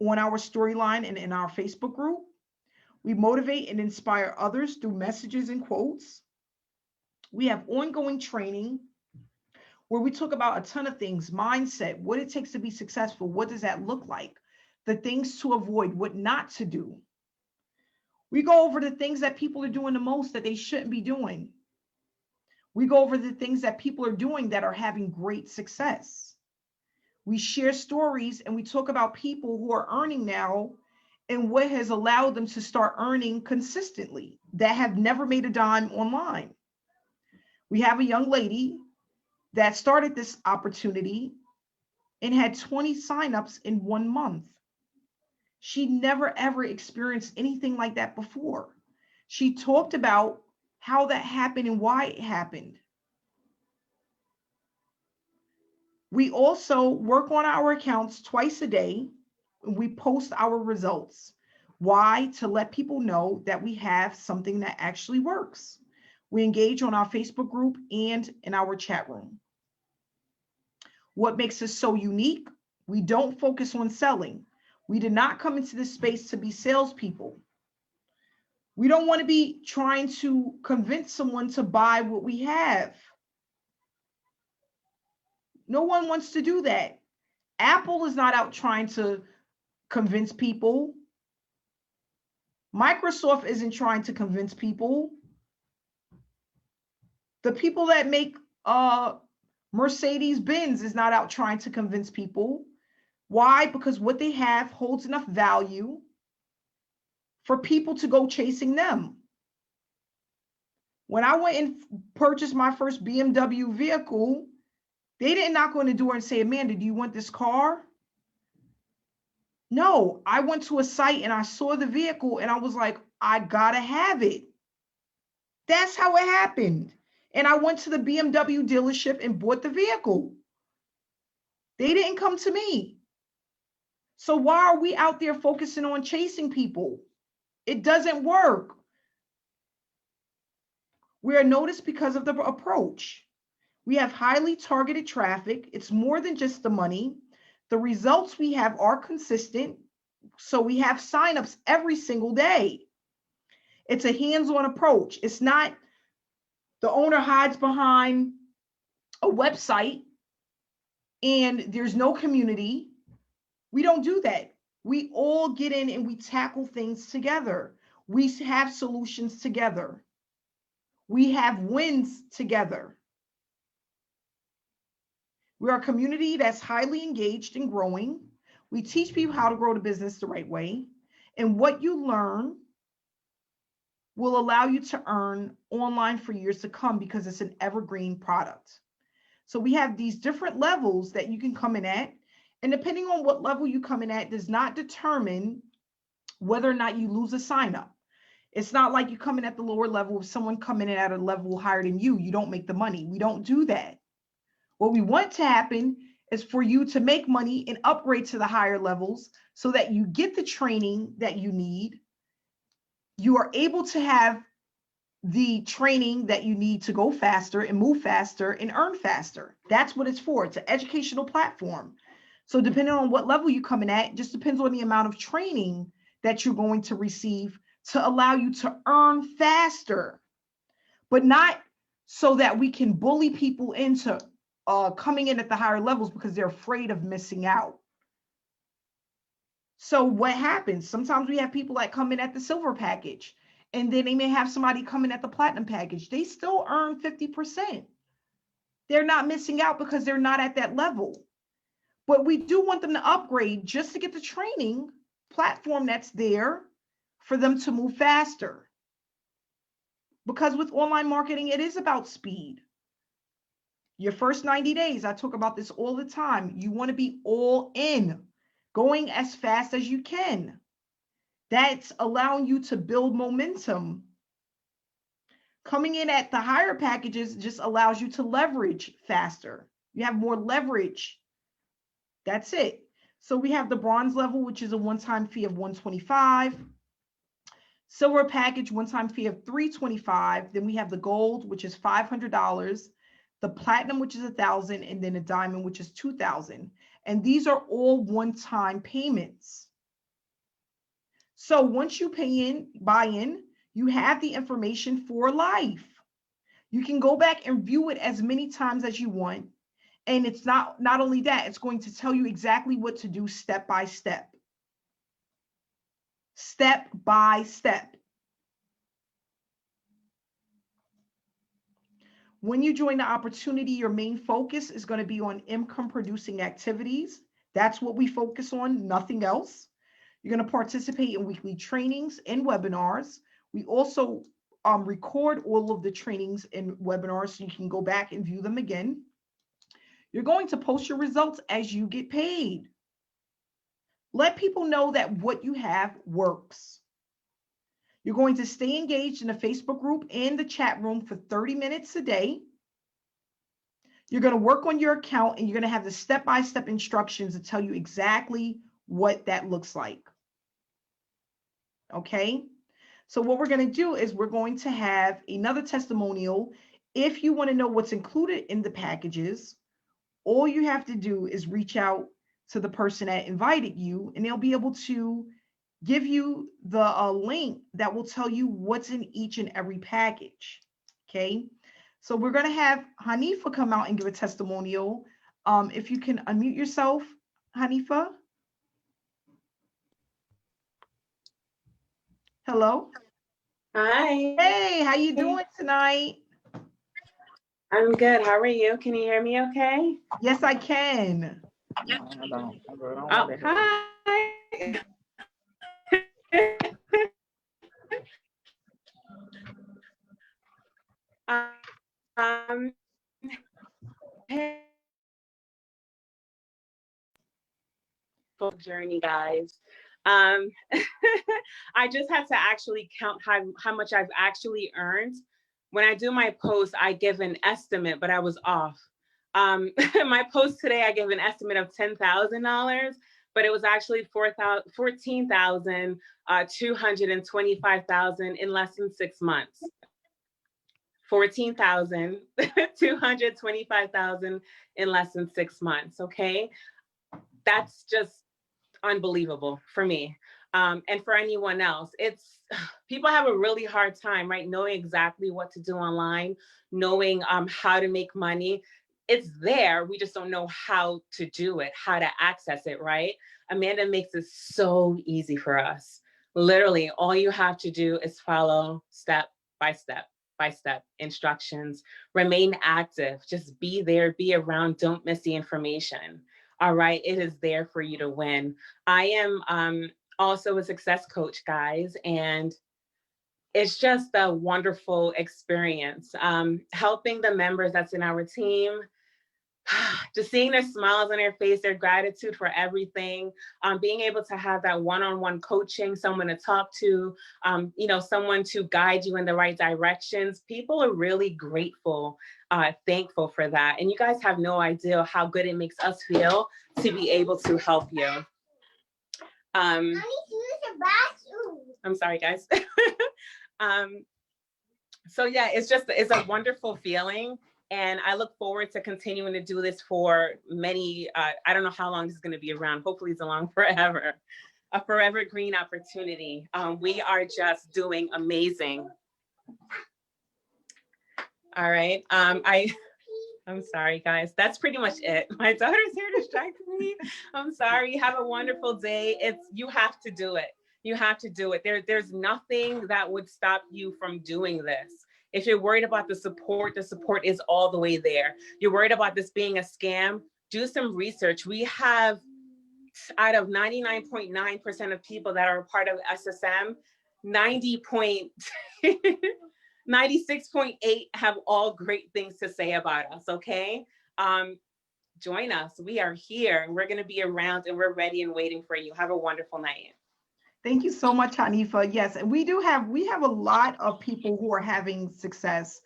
on our storyline and in our Facebook group. We motivate and inspire others through messages and quotes. We have ongoing training where we talk about a ton of things, mindset, what it takes to be successful, what does that look like, the things to avoid, what not to do. We go over the things that people are doing the most that they shouldn't be doing. We go over the things that people are doing that are having great success. We share stories and we talk about people who are earning now and what has allowed them to start earning consistently that have never made a dime online. We have a young lady that started this opportunity and had 20 signups in 1 month. She never ever experienced anything like that before. She talked about how that happened and why it happened. We also work on our accounts twice a day. We post our results. Why? To let people know that we have something that actually works. We engage on our Facebook group and in our chat room. What makes us so unique? We don't focus on selling. We did not come into this space to be salespeople. We don't want to be trying to convince someone to buy what we have. No one wants to do that. Apple is not out trying to convince people. Microsoft isn't trying to convince people. The people that make Mercedes-Benz is not out trying to convince people. Why? Because what they have holds enough value for people to go chasing them. When I went and purchased my first BMW vehicle, they didn't knock on the door and say, Amanda, do you want this car? No, I went to a site and I saw the vehicle and I was like, I gotta have it. That's how it happened. And I went to the BMW dealership and bought the vehicle. They didn't come to me. So why are we out there focusing on chasing people? It doesn't work. We are noticed because of the approach. We have highly targeted traffic. It's more than just the money. The results we have are consistent. So we have signups every single day. It's a hands-on approach. It's not the owner hides behind a website and there's no community. We don't do that. We all get in and we tackle things together. We have solutions together. We have wins together. We are a community that's highly engaged and growing. We teach people how to grow the business the right way. And what you learn will allow you to earn online for years to come because it's an evergreen product. So we have these different levels that you can come in at. And depending on what level you come in at does not determine whether or not you lose a sign up. It's not like you come in at the lower level. If someone coming in at a level higher than you, you don't make the money. We don't do that. What we want to happen is for you to make money and upgrade to the higher levels so that you get the training that you need. You are able to have the training that you need to go faster and move faster and earn faster. That's what it's for. It's an educational platform. So depending on what level you come in at, just depends on the amount of training that you're going to receive to allow you to earn faster, but not so that we can bully people into coming in at the higher levels because they're afraid of missing out. So what happens? Sometimes we have people that come in at the silver package, and then they may have somebody come in at the platinum package. They still earn 50%. They're not missing out because they're not at that level. But we do want them to upgrade just to get the training platform that's there for them to move faster. Because with online marketing, it is about speed. Your first 90 days, I talk about this all the time. You want to be all in, going as fast as you can. That's allowing you to build momentum. Coming in at the higher packages just allows you to leverage faster. You have more leverage. That's it. So we have the bronze level, which is a one-time fee of $125. Silver package, one-time fee of $325. Then we have the gold, which is $500. The platinum, which is $1,000, and then a diamond, which is $2,000. And these are all one-time payments. So once you buy in, you have the information for life. You can go back and view it as many times as you want. And it's not only that, it's going to tell you exactly what to do step by step. Step by step. When you join the opportunity, your main focus is going to be on income producing activities. That's what we focus on, nothing else. You're going to participate in weekly trainings and webinars. We also record all of the trainings and webinars so you can go back and view them again. You're going to post your results as you get paid. Let people know that what you have works. You're going to stay engaged in the Facebook group and the chat room for 30 minutes a day. You're going to work on your account, and you're going to have the step-by-step instructions to tell you exactly what that looks like. Okay? So what we're going to do is we're going to have another testimonial. If you want to know what's included in the packages, all you have to do is reach out to the person that invited you, and they'll be able to give you the link that will tell you what's in each and every package. Okay, so we're going to have Hanifa come out and give a testimonial. If you can unmute yourself, Hanifa. Hello. Hi. Hey, how you doing tonight? I'm good. How are you? Can you hear me okay? Yes, I can. Oh, hi. Hey, journey, guys. I just had to actually count how much I've actually earned. When I do my post, I give an estimate, but I was off. My post today, I gave an estimate of $10,000, but it was actually $14,225,000 in less than 6 months. $14,225,000 in less than 6 months. Okay, that's just unbelievable for me, and for anyone else. It's people have a really hard time, right, knowing exactly what to do online, knowing how to make money. It's there, we just don't know how to do it, how to access it, right? Amanda makes it so easy for us. Literally, all you have to do is follow step by step instructions, remain active, just be there, be around, don't miss the information. All right, it is there for you to win. I am also a success coach, guys, and it's just a wonderful experience. Helping the members that's in our team, just seeing their smiles on their face, their gratitude for everything, being able to have that one-on-one coaching, someone to talk to, someone to guide you in the right directions. People are really grateful, thankful for that. And you guys have no idea how good it makes us feel to be able to help you. I'm sorry, guys. So yeah, it's a wonderful feeling. And I look forward to continuing to do this for many, I don't know how long this is going to be around. Hopefully it's along forever. a forever green opportunity. We are just doing amazing. All right. I'm sorry, guys. That's pretty much it. My daughter's here distracting me. I'm sorry. Have a wonderful day. You have to do it. You have to do it. There's nothing that would stop you from doing this. If you're worried about the support is all the way there. You're worried about this being a scam, do some research. We have, out of 99.9% of people that are a part of SSM, 96.8 have all great things to say about us, okay? Join us. We are here. We're going to be around and we're ready and waiting for you. Have a wonderful night. Thank you so much, Hanifa. Yes, and we have a lot of people who are having success.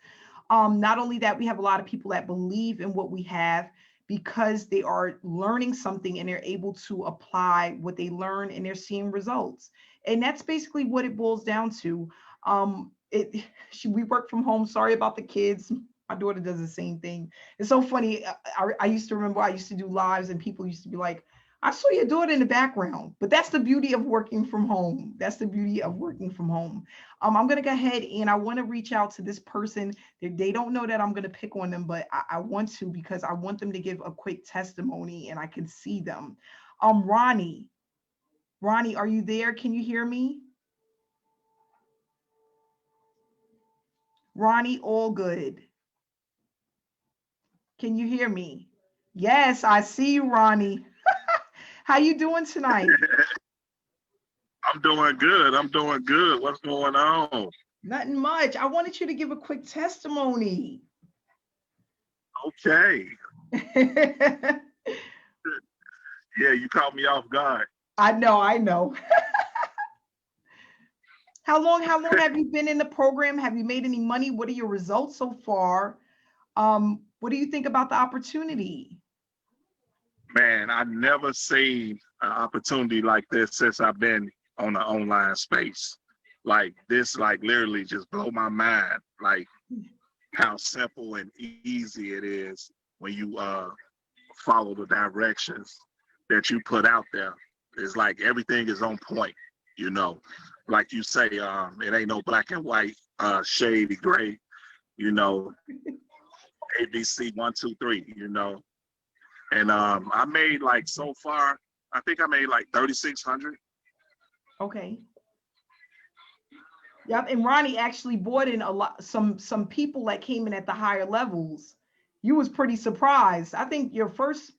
Not only that, we have a lot of people that believe in what we have because they are learning something and they're able to apply what they learn and they're seeing results. And that's basically what it boils down to. We work from home. Sorry about the kids. My daughter does the same thing. It's so funny. I used to remember I used to do lives and people used to be like, I saw your daughter in the background, but that's the beauty of working from home. That's the beauty of working from home. I'm going to go ahead and I want to reach out to this person. They don't know that I'm going to pick on them, but I want to because I want them to give a quick testimony and I can see them. Ronnie, are you there? Can you hear me? Ronnie, all good. Can you hear me? Yes, I see you, Ronnie. How you doing tonight? I'm doing good. What's going on? Nothing much. I wanted you to give a quick testimony. Okay. Yeah, you caught me off guard. I know. How long have you been in the program? Have you made any money? What are your results so far? What do you think about the opportunity? Man, I've never seen an opportunity like this since I've been on the online space. Like this, like literally just blow my mind. Like how simple and easy it is when you follow the directions that you put out there. It's like everything is on point, you know. Like you say, it ain't no black and white, shady gray, you know. ABC 1, 2, 3, you know. And I made like so far, I think I made like 3,600. Okay. Yep, and Ronnie actually brought in some people that came in at the higher levels. You was pretty surprised. I think your first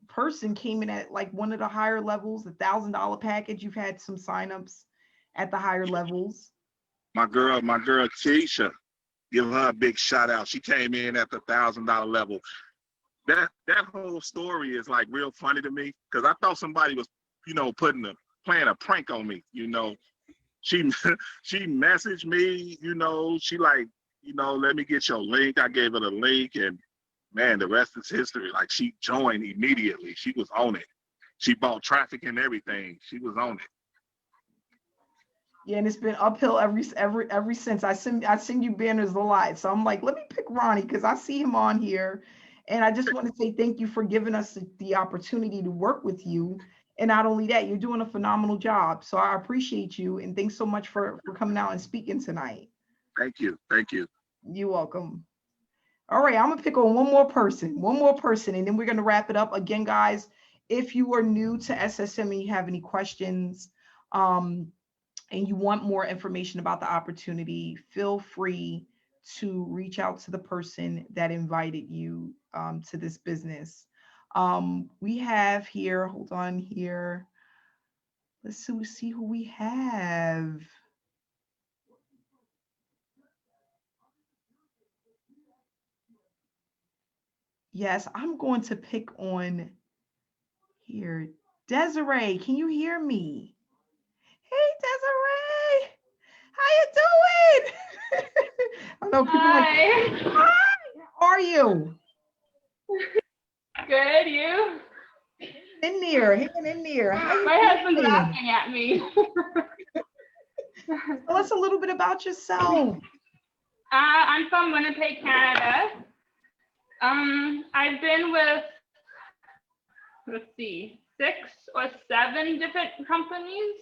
person came in at like one of the higher levels, the $1,000 package. You've had some signups at the higher levels. My girl Keisha, give her a big shout out. She came in at the $1,000 level. That whole story is like real funny to me because I thought somebody was, you know, playing a prank on me. You know, she messaged me. You know, she like, you know, let me get your link. I gave her the link, and man, the rest is history. Like she joined immediately. She was on it. She bought traffic and everything. She was on it. Yeah, and it's been uphill ever since. I send you banners a lot. So I'm like, let me pick Ronnie because I see him on here. And I just want to say thank you for giving us the opportunity to work with you. And not only that, you're doing a phenomenal job. So I appreciate you. And thanks so much for coming out and speaking tonight. Thank you. You're welcome. All right, I'm going to pick on one more person, and then we're going to wrap it up. Again, guys, if you are new to SSM and you have any questions, and you want more information about the opportunity, feel free to reach out to the person that invited you to this business. We have here, hold on here. Let's see who we have. Yes, I'm going to pick on here. Desiree, can you hear me? Hey, Desiree, how you doing? I know people like, hi, how are you? Good, you? Hanging in there. My husband's laughing at me. Tell us a little bit about yourself. I'm from Winnipeg, Canada. I've been with, let's see, 6 or 7 different companies,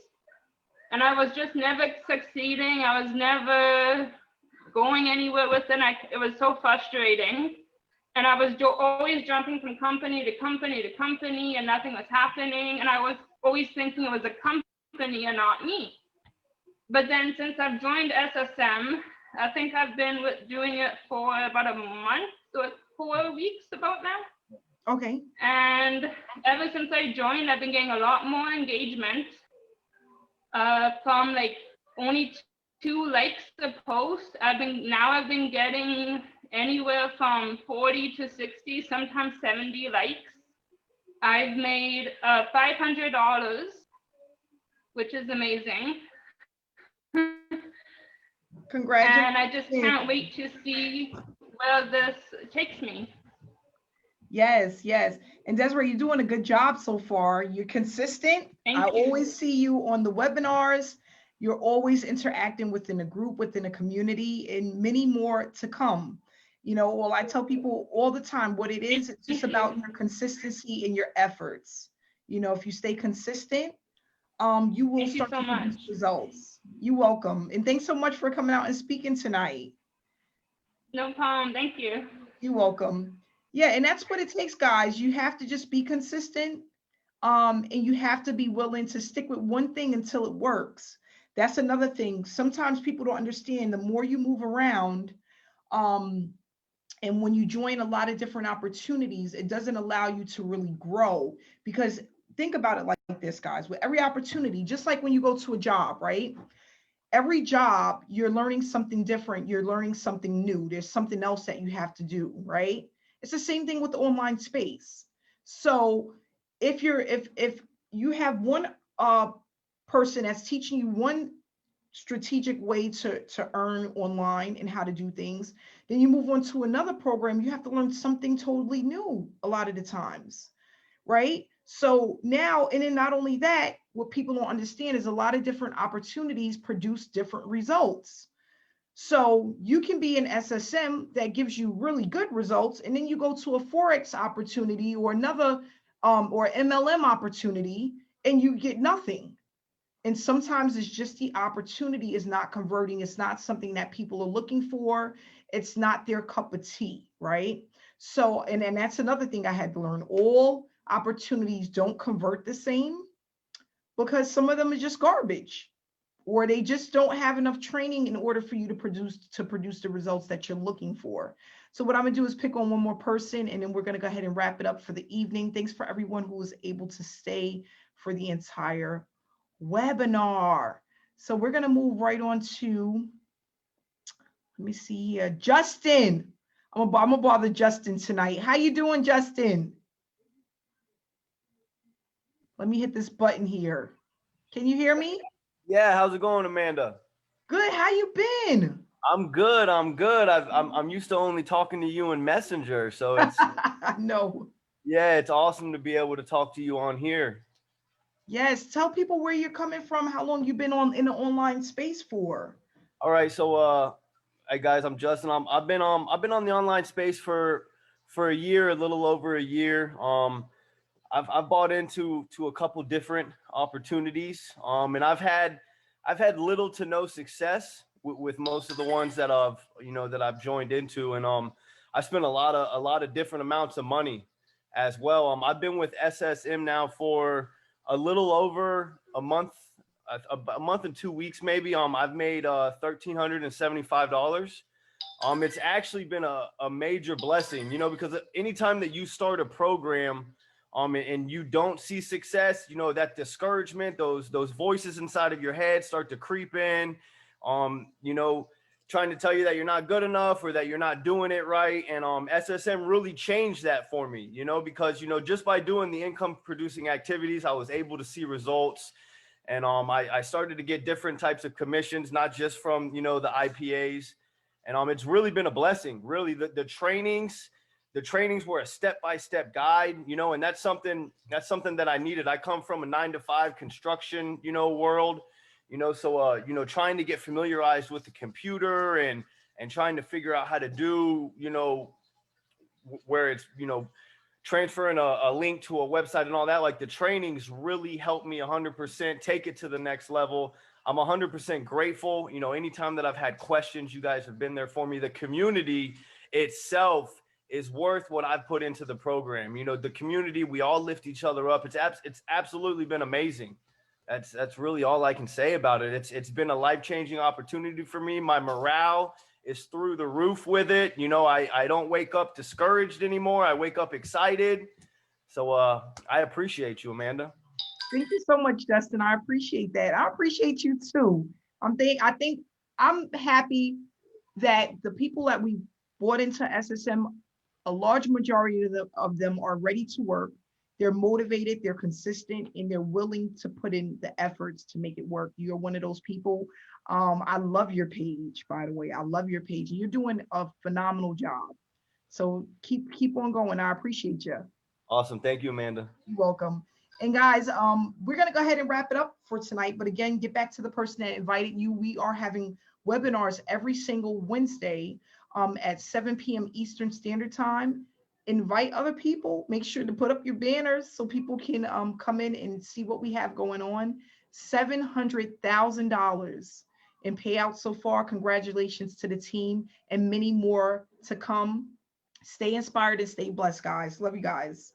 and I was just never succeeding. I was never going anywhere with it. It was so frustrating. And I was always jumping from company to company to company, and nothing was happening. And I was always thinking it was a company and not me. But then since I've joined SSM, I think I've been doing it for about a month or 4 weeks about now. Okay. And ever since I joined, I've been getting a lot more engagement from like only 2 likes a post. I've been getting anywhere from 40 to 60, sometimes 70 likes. I've made $500, which is amazing. Congratulations. And I just can't wait to see where this takes me. Yes, yes. And Desiree, you're doing a good job so far. You're consistent. Thank I you. always see you on the webinars. You're always interacting within a group, within a community, and many more to come. You know, well, I tell people all the time what it is. It's just about your consistency and your efforts. You know, if you stay consistent, you will start to produce results. You're welcome. And thanks so much for coming out and speaking tonight. No problem. Thank you. You're welcome. Yeah, and that's what it takes, guys. You have to just be consistent, and you have to be willing to stick with one thing until it works. That's another thing. Sometimes people don't understand the more you move around, and when you join a lot of different opportunities, it doesn't allow you to really grow. Because think about it like this, guys. With every opportunity, just like when you go to a job, right? Every job, you're learning something different. You're learning something new. There's something else that you have to do, right? It's the same thing with the online space. So if you have one person that's teaching you one strategic way to earn online and how to do things, then you move on to another program, you have to learn something totally new a lot of the times, right? So now, and then not only that, what people don't understand is a lot of different opportunities produce different results. So you can be an SSM that gives you really good results, and then you go to a Forex opportunity or another or MLM opportunity and you get nothing. And sometimes it's just the opportunity is not converting. It's not something that people are looking for. It's not their cup of tea, right? So, and that's another thing I had to learn. All opportunities don't convert the same because some of them are just garbage, or they just don't have enough training in order for you to produce the results that you're looking for. So what I'm gonna do is pick on one more person, and then we're gonna go ahead and wrap it up for the evening. Thanks for everyone who was able to stay for the entire webinar. So we're gonna move right on to, let me see here, Justin. I'm gonna bother Justin tonight. How you doing, Justin? Let me hit this button here. Can you hear me? Yeah, how's it going, Amanda? Good. How you been? I'm good. I'm good. I'm used to only talking to you in Messenger, so it's no. Yeah, it's awesome to be able to talk to you on here. Yes, tell people where you're coming from, how long you've been in the online space for. All right, so hey guys, I'm Justin. I've been on the online space for a year, a little over a year. I've bought into a couple different opportunities, and I've had little to no success with most of the ones that I've joined into, and I spent a lot of different amounts of money as well. I've been with SSM now for a little over a month and 2 weeks maybe. I've made $1,375. It's actually been a major blessing, because anytime that you start a program and you don't see success, that discouragement, those voices inside of your head start to creep in, trying to tell you that you're not good enough or that you're not doing it right. And SSM really changed that for me, because, just by doing the income producing activities, I was able to see results. And I started to get different types of commissions, not just from, the IPAs. And it's really been a blessing, really. The trainings were a step-by-step guide, and that's something that I needed. I come from a 9-to-5 construction, world, so, trying to get familiarized with the computer and trying to figure out how to do, where it's, transferring a link to a website and all that, like the trainings really helped me 100% take it to the next level. I'm 100% grateful. You know, anytime that I've had questions, you guys have been there for me. The community itself is worth what I've put into the program. You know, the community, we all lift each other up. It's absolutely been amazing. That's really all I can say about it. It's been a life-changing opportunity for me. My morale is through the roof with it. You know, I don't wake up discouraged anymore. I wake up excited. So I appreciate you, Amanda. Thank you so much, Justin. I appreciate that. I appreciate you too. I think I'm happy that the people that we brought into SSM, a large majority of them are ready to work. They're motivated, they're consistent, and they're willing to put in the efforts to make it work. You're one of those people. I love your page, by the way. I love your page. You're doing a phenomenal job. So keep on going. I appreciate you. Awesome. Thank you, Amanda. You're welcome. And guys, we're going to go ahead and wrap it up for tonight. But again, get back to the person that invited you. We are having webinars every single Wednesday at 7 p.m. Eastern Standard Time. Invite other people. Make sure to put up your banners so people can come in and see what we have going on. $700,000 in payouts so far. Congratulations to the team and many more to come. Stay inspired and stay blessed, guys. Love you guys.